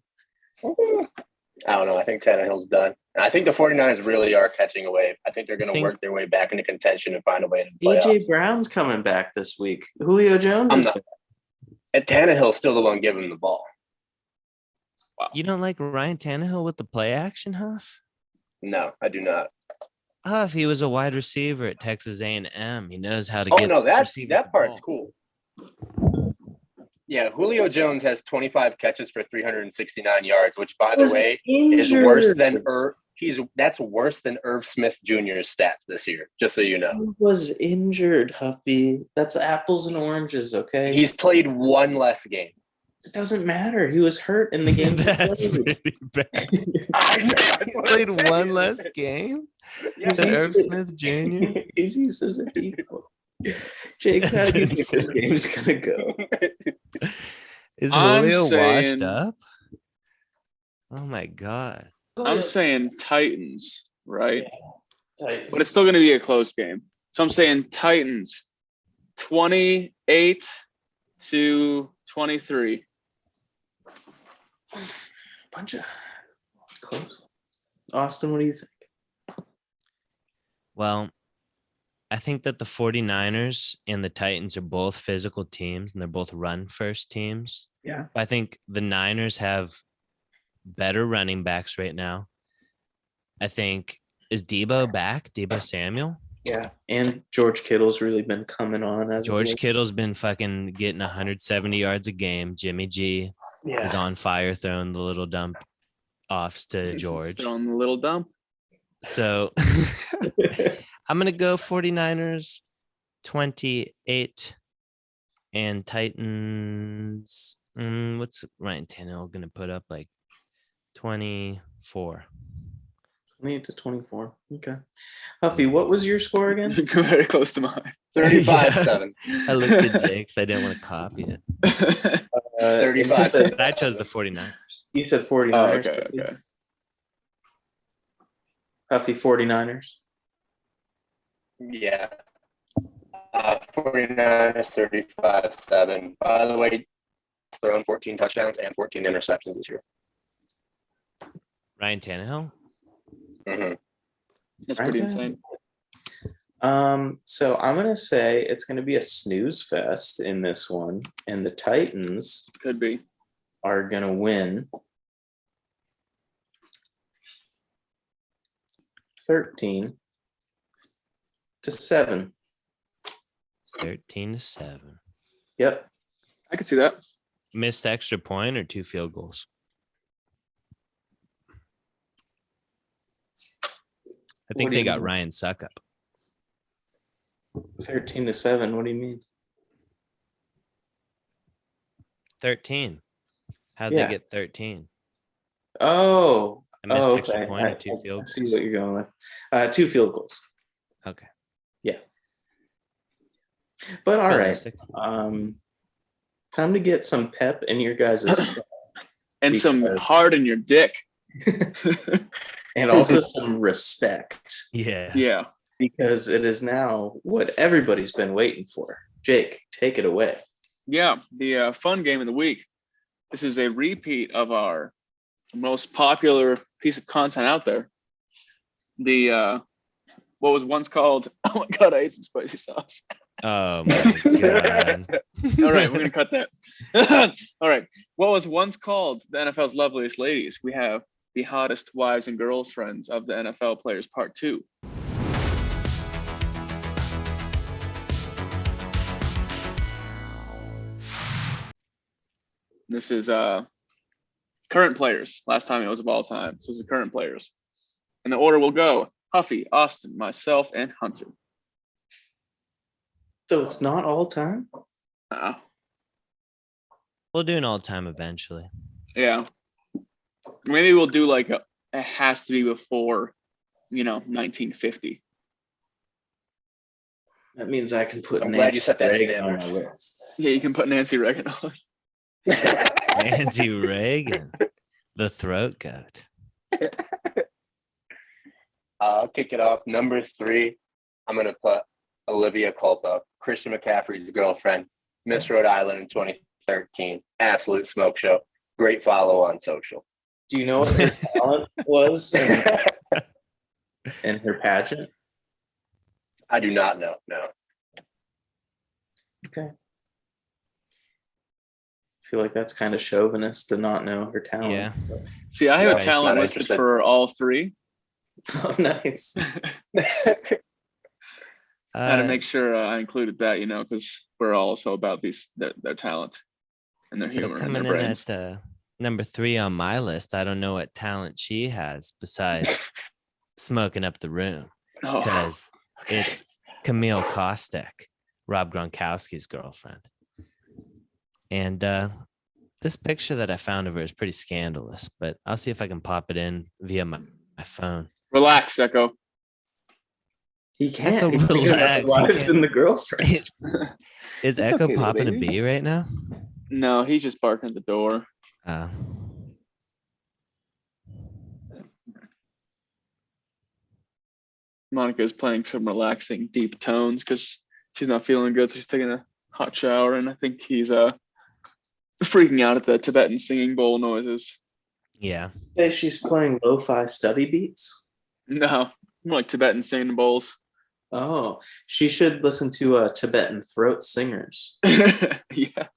I don't know. I think Tannehill's done. And I think the 49ers really are catching a wave. I think they're going to Think- work their way back into contention and find a way to the playoffs. AJ Brown's coming back this week. Julio Jones I'm is not- back. And Tannehill's still the one giving him the ball. You don't like Ryan Tannehill with the play action, Huff? No, I do not. Huff, he was a wide receiver at Texas A&M. He knows how to Oh get. no, receivers the that part's ball. cool. Yeah, Julio Jones has 25 catches for 369 yards, which, by the way, is worse than that's worse than Irv Smith Jr.'s stats this year. Just so you know, He was injured, Huffy. That's apples and oranges, okay? he's played one less game. It doesn't matter. He was hurt in the game. he That's played. pretty bad. I He played one less game Yeah, than Irv Smith Jr. He's used as a decoy. Jake, how That's do you think this insane. game's gonna go? Is I'm Julio washed saying- up? Oh my god. I'm saying Titans, right? Titans. But it's still going to be a close game. So I'm saying Titans 28-23. Bunch of close. Austin, what do you think? Well, I think that the 49ers and the Titans are both physical teams and they're both run first teams. Yeah. I think the Niners have better running backs right now. I think, is Debo back? Debo Samuel? Yeah. And George Kittle's really been coming on as of George late. Kittle's been fucking getting 170 yards a game. Jimmy G is Yeah. on fire throwing the little dump offs to George. Throwing the little dump. So I'm going to go 49ers 28 and Titans. What's Ryan Tannehill going to put up? Like 24. 28-24. Okay. Huffy, what was your score again? Very close to mine. 35-7. I looked at Jake's. I didn't want to copy it. 35. But I chose the 49ers. You said 49ers. Oh, okay, okay. Huffy, 49ers. Yeah. 49ers 35-7. By the way, thrown 14 touchdowns and 14 interceptions this year. Ryan Tannehill? Mm-hmm. That's pretty Right. insane. So I'm gonna say it's gonna be a snooze fest in this one, and the Titans Could be. are gonna win 13-7. 13-7. Yep. I could see that. Missed extra point or 2 field goals? I think What do they you got mean? Ryan Suckup. 13-7. What do you mean? 13. How'd Yeah. they get 13? Oh. I missed oh, extra okay. point I or 2 field see goals? what you're going with. 2 field goals. Okay. But all right. Realistic. Time to get some pep in your guys' stuff. And some Because- hard in your dick. And also some respect, Yeah. Yeah. because it is now what everybody's been waiting for. Jake, take it away. Yeah. The fun game of the week. This is a repeat of our most popular piece of content out there. The what was once called, oh my God, I ate some spicy sauce. Oh my god. All right, we're gonna cut that. All right. What was once called the NFL's loveliest ladies? We have the hottest wives and girlfriends of the NFL players, part 2. This is current players. Last time it was of all time. This is current players. And the order will go Huffy, Austin, myself, and Hunter. So it's not all time? Uh, We'll do an all time eventually. yeah. Maybe we'll do like it has to be before, 1950. That means I can put I'm glad you set that Reagan on standard. my list. Yeah, you can put Nancy Reagan on. Nancy Reagan, the throat goat. I'll kick it off. Number 3, I'm going to put Olivia Culpa, Christian McCaffrey's girlfriend, Miss Rhode Island in 2013. Absolute smoke show. Great follow on social. Do you know what her talent was in her pageant? I do not know. No. Okay. I feel like that's kind of chauvinist to not know her talent. Yeah. See, I have a Right, talent not listed interested. for all three. Oh, nice. I had to make sure I included that, because we're also about their talent and their So humor and coming their in brains. at number 3 on my list, I don't know what talent she has besides smoking up the room, Oh, because okay. it's Camille Kostek, Rob Gronkowski's girlfriend. And this picture that I found of her is pretty scandalous, but I'll see if I can pop it in via my phone. Relax, Echo. He can't. Echo, He's thinking about the relax, he wives can't. and the girlfriends. Is It's Echo okay, little popping a baby. bee right now? No, he's just barking at the door. Uh, Monica's playing some relaxing deep tones because she's not feeling good, so she's taking a hot shower, and I think he's freaking out at the Tibetan singing bowl noises. yeah. Say she's playing lo-fi study beats. No, more like Tibetan singing bowls. Oh, she should listen to Tibetan throat singers. Yeah.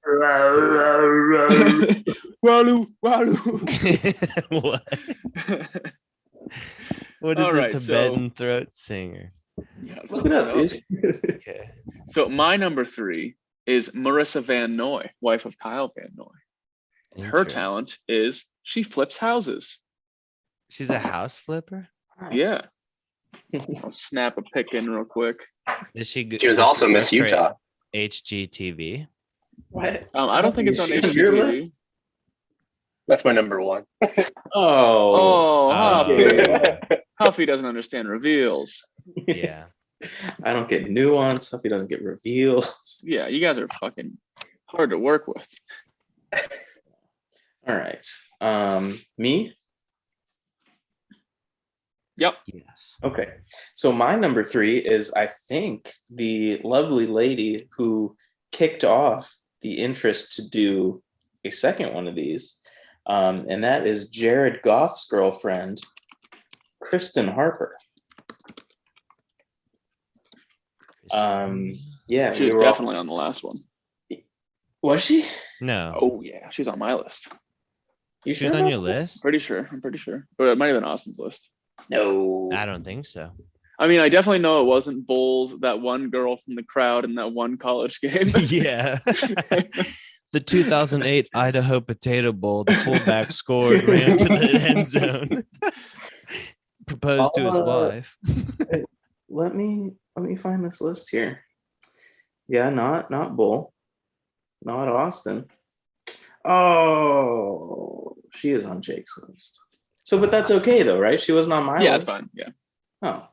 Walu, walu. What? What is All a right, Tibetan throat singer? Yeah, Look it up, dude. Okay. So my number 3 is Marissa Van Noy, wife of Kyle Van Noy. Her Interesting. talent is she flips houses. She's a house flipper. Yeah. I'll snap a pic in real quick. Is she? She was does also work Miss for Utah. HGTV. What? I don't think it's on Is she your HGTV. list? That's my number 1. Oh. Oh, Huffy. yeah. Huffy doesn't understand reveals. Yeah. I don't get nuance. Huffy doesn't get reveals. Yeah, you guys are fucking hard to work with. All right. Me? Yep. Yes. Okay. So my number 3 is, I think, the lovely lady who kicked off the interest to do a second one of these. And that is Jared Goff's girlfriend, Kristen Harper. Yeah, She was we were all- definitely on the last one. was she? No. Oh yeah, she's on my list. You She's sure on about your that? list? I'm pretty sure. But it might have been Austin's list. No. I don't think so. I mean, I definitely know it wasn't Bulls, that one girl from the crowd in that one college game. Yeah. The 2008 Idaho Potato Bowl, the fullback scored, ran to the end zone, proposed to his wife. Let me find this list here. Yeah, not Bull, not Austin. Oh, she is on Jake's list. So, but that's okay though, right? She wasn't on my Yeah, list. that's fine. Yeah. Oh,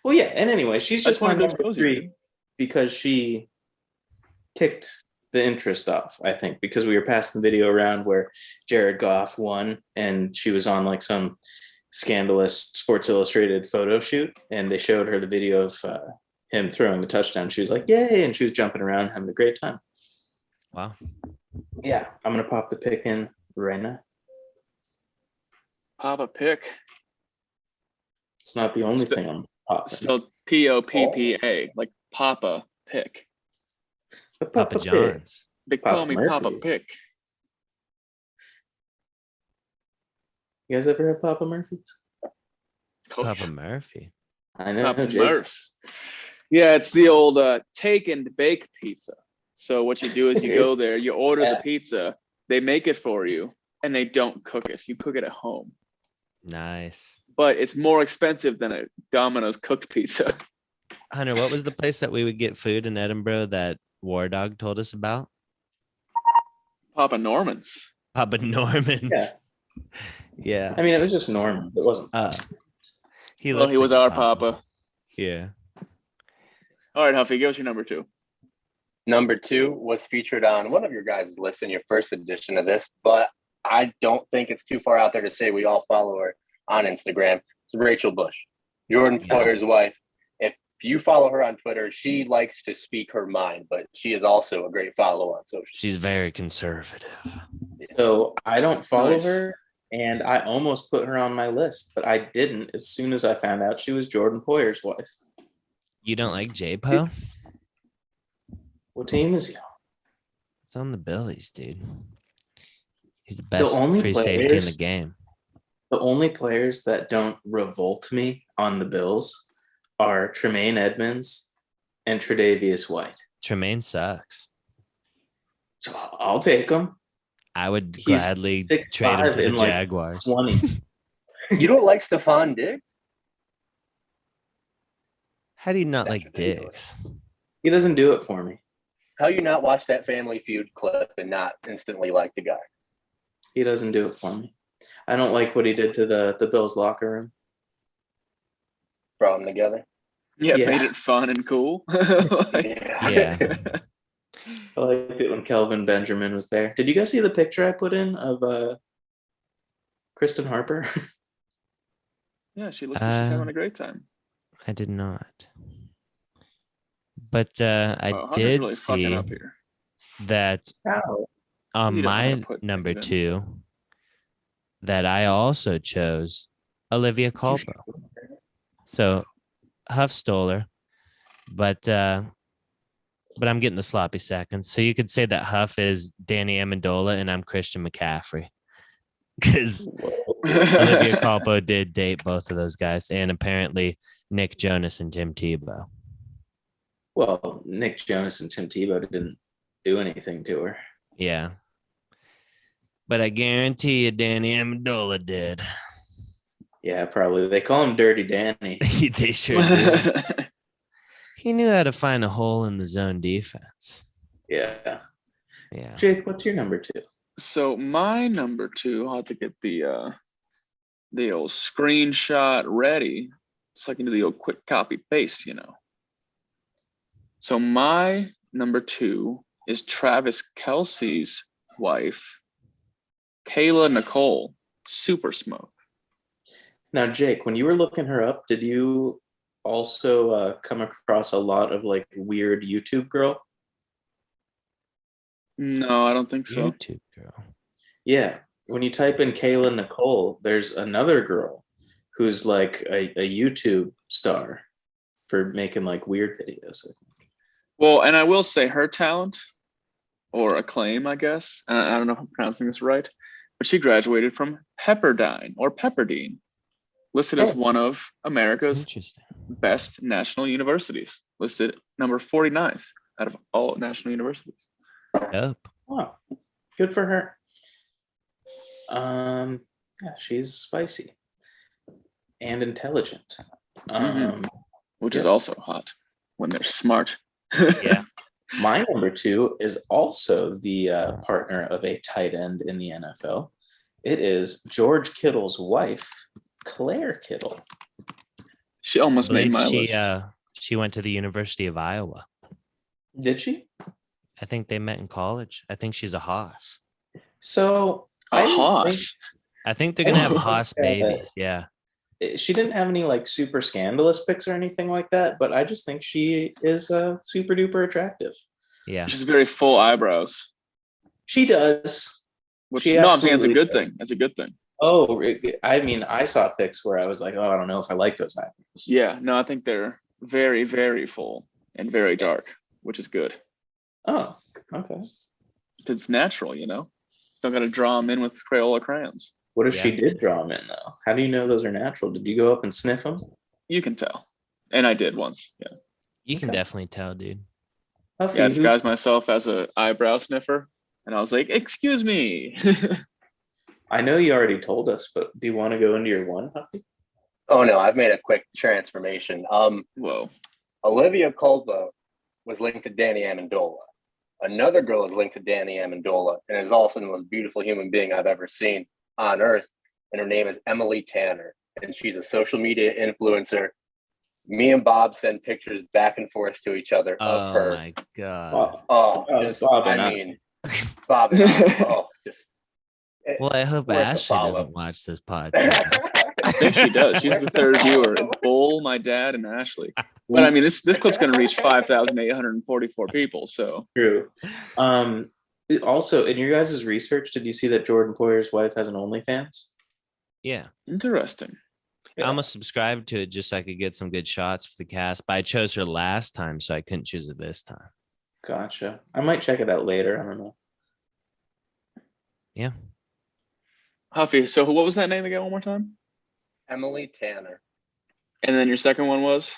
well, yeah. And anyway, she's I just just my wanted to number expose you, 3 dude. because she kicked the interest off. I think because we were passing the video around where Jared Goff won, and she was on like some scandalous Sports Illustrated photo shoot, and they showed her the video of him throwing the touchdown. She was like, "Yay!" and she was jumping around, having a great time. Wow. Yeah, I'm gonna pop the pick in right now. Papa pick. It's not the only Spe- thing I'm popping. Spelled Poppa, like Papa pick. But Papa Pick. John's. They Papa call me Murphy. Papa pick. You guys ever have Papa Murphy's? Oh, Papa yeah. Murphy. I know. Papa Jake. Murph's. Yeah, it's the old take and bake pizza. So what you do is you go there, you order Yeah. the pizza, they make it for you, and they don't cook it. So you cook it at home. Nice. But it's more expensive than a Domino's cooked pizza. Hunter, what was the place that we would get food in Edinburgh that War Dog told us about? Papa Norman's. Papa Norman's. Yeah. Yeah. I mean, it was just normal. It wasn't. He Well, he looked was like our a Papa. Yeah. All right, Huffy, give us your number 2. Number 2 was featured on one of your guys' lists in your first edition of this, but I don't think it's too far out there to say we all follow her on Instagram. It's Rachel Bush, Jordan Yeah. Poyer's wife. If you follow her on Twitter, she likes to speak her mind, but she is also a great follow on social. She's very conservative. So I don't follow Nice. her, And I almost put her on my list, but I didn't as soon as I found out she was Jordan Poyer's wife. You don't like J-Po? What team is he on? It's on the Billies, dude. He's the best only free safety in the players- game. The only players that don't revolt me on the Bills are Tremaine Edmonds and Tre'Davious White. Tremaine sucks. So I'll take him. I would He's gladly 6'5" trade him to the and, like, Jaguars. 20. You don't like Stephon Diggs? How do you not That's like ridiculous. Diggs? He doesn't do it for me. How you not watch that Family Feud clip and not instantly like the guy? He doesn't do it for me. I don't like what he did to the Bills locker room. Brought them together. Yeah, Yeah. made it fun and cool. Like, Yeah. I liked it when Kelvin Benjamin was there. Did you guys see the picture I put in of Kristen Harper? yeah, she looks like she's Uh, having a great time. I did not. But I Wow, Hunter's did really fucking see up here. that Wow. on You don't know how to my put number things in. 2 that I also chose Olivia Culpo. So Huff stole her, but I'm getting the sloppy seconds. So you could say that Huff is Danny Amendola and I'm Christian McCaffrey, because Olivia Culpo did date both of those guys, and apparently Nick Jonas and Tim Tebow. Well, Nick Jonas and Tim Tebow didn't do anything to her. Yeah, but I guarantee you, Danny Amendola did. Yeah, probably. They call him Dirty Danny. They sure did. He knew how to find a hole in the zone defense. Yeah. Yeah. Jake, what's your number 2? So my number 2, I'll have to get the old screenshot ready so I can do the old quick copy paste, you know. So my number 2 is Travis Kelsey's wife, Kayla Nicole, Super Smoke. Now, Jake, when you were looking her up, did you also come across a lot of like weird YouTube girl? No, I don't think so. YouTube girl. Yeah. When you type in Kayla Nicole, there's another girl who's like a YouTube star for making like weird videos. I think. Well, and I will say her talent or acclaim, I guess. I don't know if I'm pronouncing this right, but she graduated from Pepperdine or Pepperdine, listed as Oh. one of America's Interesting. best national universities, listed number 49th out of all national universities. Dope. Wow. Good for her. Yeah, she's spicy and intelligent. Which is Yeah. also hot when they're smart. Yeah. My number 2 is also the partner of a tight end in the NFL. It is George Kittle's wife, Claire Kittle. She almost made Believe my she list. she went to the University of Iowa. Did she? I think they met in college. I think she's a Haas. So A I didn't Haas. I think they're gonna have think Haas that- babies. Yeah. she didn't have any like super scandalous pics or anything like that, but I just think she is super duper attractive. Yeah. She's very full eyebrows. She does. Which She no, I'm saying it's a absolutely good does. thing. It's a good thing. Oh, I mean, I saw pics where I was like, oh, I don't know if I like those eyebrows. Yeah, no, I think they're very, very full and very dark, which is good. Oh, okay. It's natural, you know. Don't got to draw them in with Crayola crayons. What if she Yeah. did draw them in though? How do you know those are natural? Did you go up and sniff them? You can tell, and I did once. Yeah, You can Okay. definitely tell, dude. Huffy, yeah. I who- disguised myself as a eyebrow sniffer, and I was like, "Excuse me." I know you already told us, but do you want to go into your one, Huffy? Oh no, I've made a quick transformation. Whoa. Olivia Culpo was linked to Danny Amendola. Another girl is linked to Danny Amendola and is also the most beautiful human being I've ever seen on earth. And her name is Emily Tanner. And she's a social media influencer. Me and Bob send pictures back and forth to each other of Oh her. my god. Oh, Just, Bob and I I. mean, Bob and I, just. Well, I hope Worth a Ashley follow. doesn't watch this podcast. I think she does. She's the third viewer. It's Bull, my dad, and Ashley. But I mean, this clip's gonna reach 5,844 people. So True. Also, in your guys' research, did you see that Jordan Poyer's wife has an OnlyFans? Yeah. Interesting. I almost subscribed to it just so I could get some good shots for the cast, but I chose her last time, so I couldn't choose it this time. Gotcha. I might check it out later. I don't know. Yeah. Huffy, so what was that name again one more time? Emily Tanner, And then your second one was?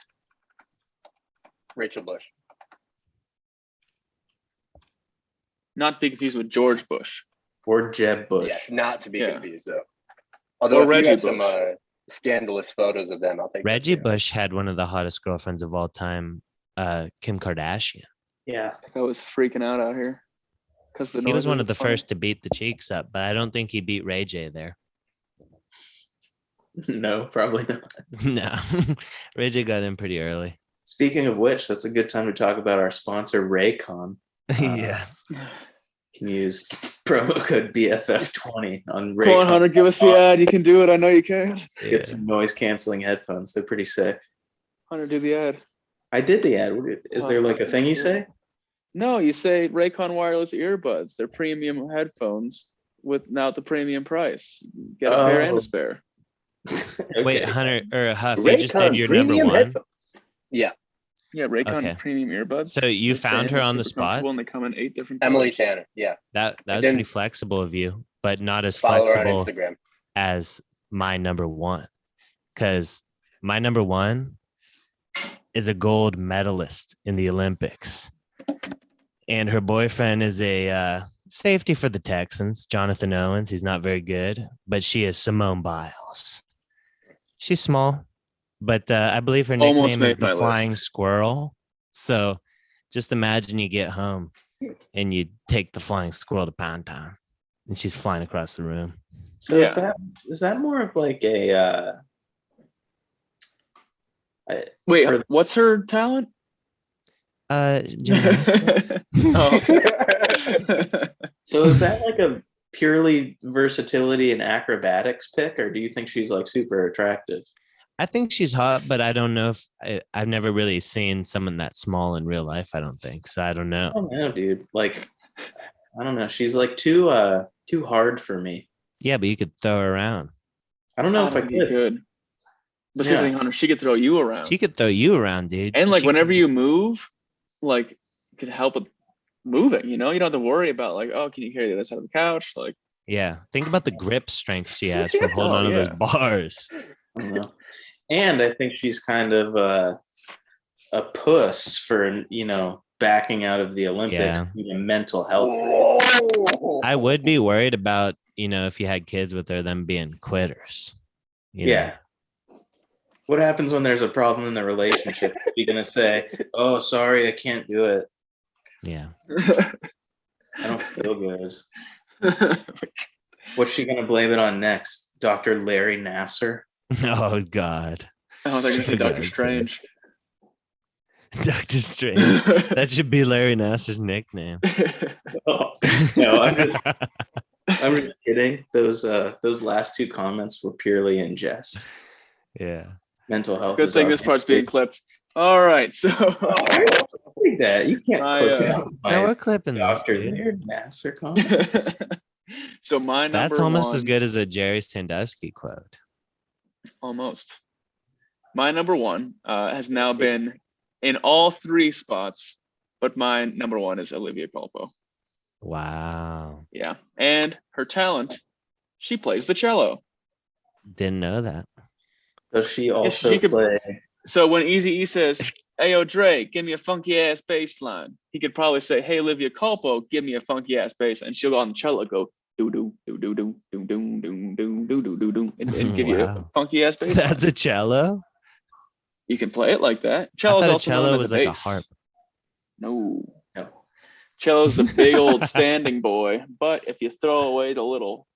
Rachel Bush. Not to be confused with George Bush. Or Jeb Bush. Yeah, not to be Yeah. confused though. Although Or if Reggie you have some Bush. scandalous photos of them, I'll take that Reggie too. Bush had one of the hottest girlfriends of all time, Kim Kardashian. Yeah. I was freaking out here. Because He was one of the first to beat the cheeks up, but I don't think he beat Ray J there. No, probably not. No, Ray J got in pretty early. Speaking of which, that's a good time to talk about our sponsor, Raycon. Yeah. You can use promo code BFF20 on Come on, Hunter, Raycon. give us the ad. You can do it. I know you can. Get some noise canceling headphones. They're pretty sick. Hunter, do the ad. I did the ad. Is there like a thing you say? No, you say Raycon wireless earbuds. They're premium headphones with now the premium price. Get a pair and Oh. a spare. Wait, Okay. Hunter or Huff, you just Raycon did your number premium one. headphones. Yeah, Yeah, Raycon Okay. premium earbuds. So you They're found her fan- on the super spot? comfortable, and they come in 8 different Emily colors. Tanner. Yeah, That I was didn't- pretty flexible of you, but not as follow her on flexible Instagram. as my number one. Because my number one is a gold medalist in the Olympics. And her boyfriend is a safety for the Texans, Jonathan Owens. He's not very good, but she is Simone Biles. She's small, but I believe her Almost nickname is made the my Flying list. Squirrel. So just imagine you get home and you take the Flying Squirrel to Pound Town, and she's flying across the room. So Yeah. is that more of like a Wait, for- what's her talent? Gymnastics. Oh. so is that like a purely versatility and acrobatics pick, or do you think she's like super attractive? I think she's hot, but I don't know if I've never really seen someone that small in real life. I don't think so. I don't I know. don't know, dude. Like, I don't know. She's like too hard for me. Yeah, but you could throw her around. I don't know if I think you could. But see, the Yeah. thing, Hunter, she could throw you around. She could throw you around, dude. And like She whenever could- you move, like it could help with moving, you know? You don't have to worry about like, oh, can you carry the other side of the couch? Like Yeah, think about the grip strength she has from holding Oh, on to yeah. those bars. I don't know. And I think she's kind of a puss for backing out of the Olympics Yeah. due to mental health. I would be worried about if you had kids with her, them being quitters. you know? Yeah. What happens when there's a problem in the relationship? You're gonna say, "Oh, sorry, I can't do it. Yeah. I don't feel good." What's she gonna blame it on next? Dr. Larry Nasser? Oh God, I don't think it's For Doctor God's Strange. Doctor Strange. That should be Larry Nasser's nickname. Oh, no, I'm just kidding. Those last two comments were purely in jest. Yeah. Mental health. Good is thing this part's being clipped. All right, so Like that. You can't I, clip uh, out Now my we're clipping this. Dr. Dude. Larry Nasser comment. so my number That's almost as one- good as a Jerry Sandusky quote. Almost. My number one has now been in all 3 spots, but my number one is Olivia Culpo. Wow. Yeah, and her talent, she plays the cello. Didn't know that. Does she also she could- play? So when Easy E says, "Hey, yo, Dre, give me a funky ass bass line," he could probably say, "Hey, Olivia Culpo, give me a funky ass bass," and she'll go on the cello, go do do do do do do do do do do do do do, and give you a Wow. funky ass bass. That's a cello. You can play it like that. I Cello's thought a also known cello as was a like a bass. harp. No, No. cello's the big old standing boy. But if you throw away the little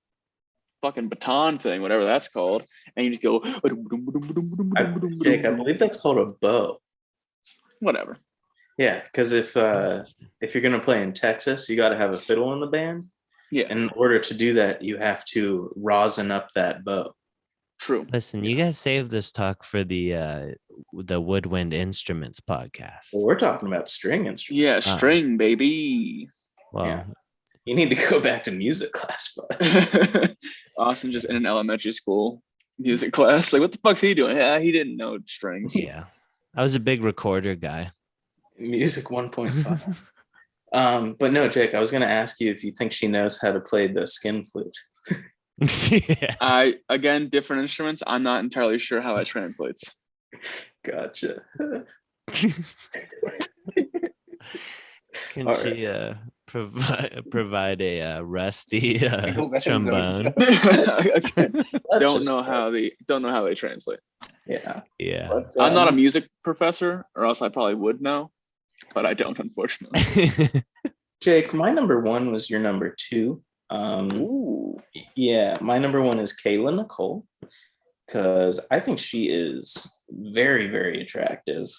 fucking baton thing, whatever that's called, and you just go, Jake, I believe that's called a bow. whatever. Yeah, because if you're gonna play in Texas, you got to have a fiddle in the band. Yeah, And in order to do that, you have to rosin up that bow. true. Listen, you guys save this talk for the Woodwind Instruments podcast. Well, we're talking about string instruments. Yeah, string baby. Well, Yeah. You need to go back to music class, bud. Austin just in an elementary school music class. Like, what the fuck's he doing? Yeah, he didn't know strings. Yeah. I was a big recorder guy. Music 1.5. But no, Jake, I was gonna ask you if you think she knows how to play the skin flute. Yeah. Again, different instruments. I'm not entirely sure how it translates. Gotcha. Can All she provide a rusty That's trombone? Again, That's don't just- know how they translate. Yeah. Yeah. But, I'm not a music professor, or else I probably would know, but I don't, unfortunately. Jake, my number one was your number two. Ooh. Yeah, my number one is Kayla Nicole because I think she is very, very attractive.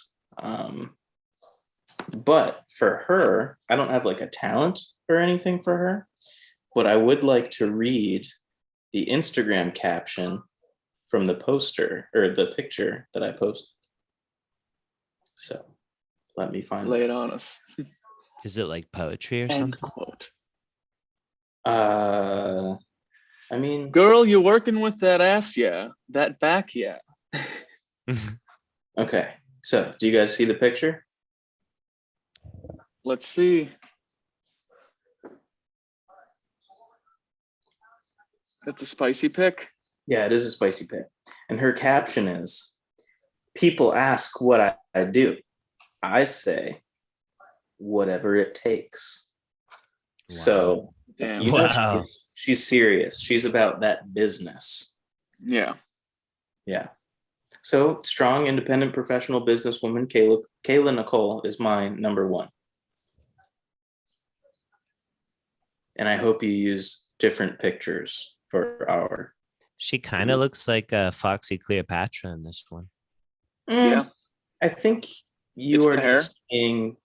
But for her, I don't have like a talent or anything for her, but I would like to read the Instagram caption from the poster or the picture that I posted. So let me find Lay it. it on us. Is it like poetry or End something? quote. I mean, Girl, you working with that ass? Yeah. That back? Yeah. okay. So do you guys see the picture? Let's see. That's a spicy pick. Yeah, it is a spicy pick. And her caption is, people ask what I do. I say, whatever it takes. So Damn. you know Wow. she's serious. She's about that business. Yeah. Yeah. So strong, independent, professional businesswoman Kayla Nicole is my number one. And I hope you use different pictures for our. She kind of looks like Foxy Cleopatra in this one. Yeah. I think you It's are the hair. seeing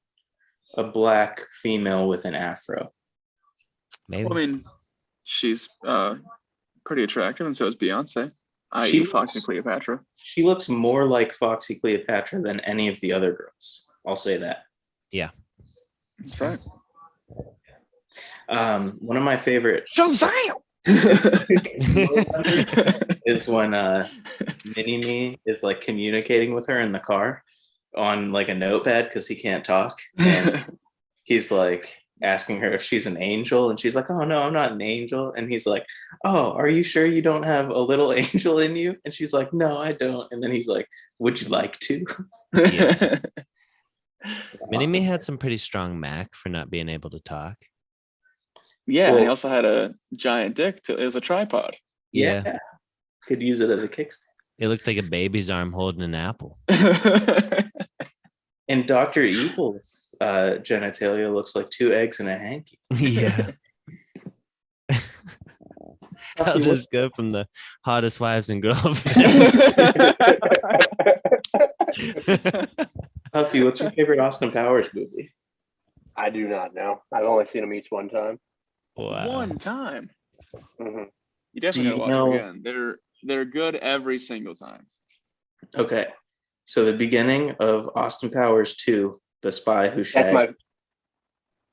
a black female with an afro. Maybe. Well, I mean, she's pretty attractive, and so is Beyonce, She- i.e. Foxy Cleopatra. She looks more like Foxy Cleopatra than any of the other girls. I'll say that. That's right. One of my favorite Shazam! is when Mini-Me is like communicating with her in the car on like a notepad because he can't talk. And he's like asking her if she's an angel, and she's like, "Oh no, I'm not an angel." And he's like, "Oh, are you sure you don't have a little angel in you?" And she's like, "No, I don't." And then he's like, "Would you like to?" Yeah. Mini-Me had some pretty strong Mac for not being able to talk. Yeah, and he Well- also had a giant dick. It was a tripod. Yeah. Could use it as a kickstand. It looked like a baby's arm holding an apple. And Dr. Evil's genitalia looks like two eggs and a hanky. Yeah. How does this go from the hottest wives and girlfriends? Huffy, what's your favorite Austin Powers movie? I do not know. I've only seen them each one time. Wow. One time. Mhm. You definitely Do gotta you watch know- them again. They're good every single time. Okay. So the beginning of Austin Powers 2, The Spy Who Shagged.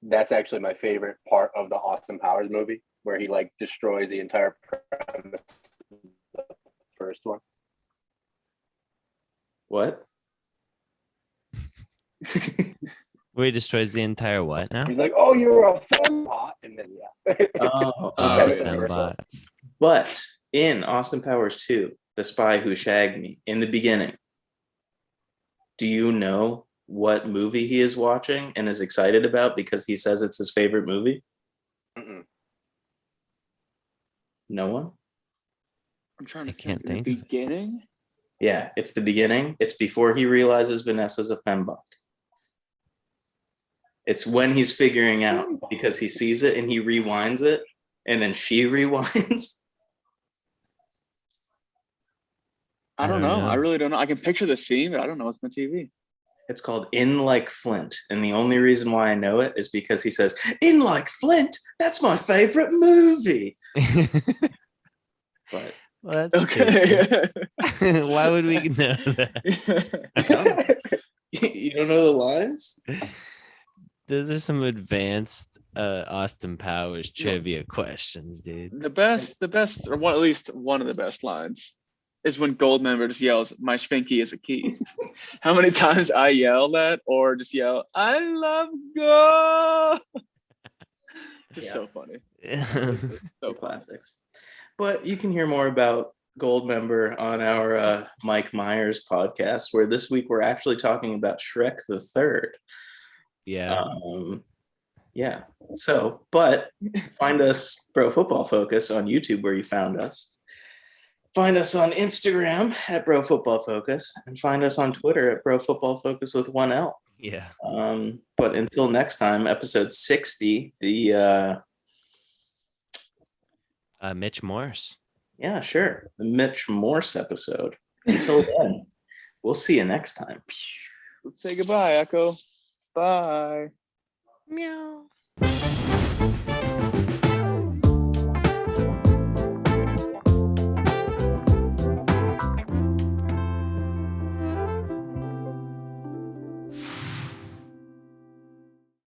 That's actually my favorite part of the Austin Powers movie, where he like destroys the entire premise of the first one. What? Where he destroys the entire what now? He's like, "Oh, you're a fembot," and then yeah. Oh, Oh, okay. okay. fembots. But in Austin Powers 2, The Spy Who Shagged Me, in the beginning, do you know what movie he is watching and is excited about because he says it's his favorite movie? Mm-mm. No one? I'm trying to I can't think. think The of it. beginning? Yeah, it's the beginning. It's before he realizes Vanessa's a fembot. It's when he's figuring out because he sees it and he rewinds it and then she rewinds. I don't don't know. know. I really don't know. I can picture the scene, but I don't know what's on the TV. It's called In Like Flint. And the only reason why I know it is because he says, In Like Flint, that's my favorite movie. But Well, that's stupid. Okay. Why would we know that? you don't know the lines? Those are some advanced Austin Powers trivia questions, dude. The best, or one, at least one of the best lines is when Goldmember just yells, "My Schwinky is a key." How many times I yell that or just yell, "I love go." It's Yeah. so funny. The So funny. classics. But you can hear more about Goldmember on our Mike Myers podcast, where this week we're actually talking about Shrek the Third. Yeah. Yeah. So, but find us Pro Football Focus on YouTube, where you found us. Find us on Instagram at Bro Football Focus, and find us on Twitter at Bro Football Focus with 1L. Yeah. But until next time, episode 60, the Mitch Morse. yeah, sure, the Mitch Morse episode. Until then, we'll see you next time. Let's say goodbye, Echo. Bye. Meow.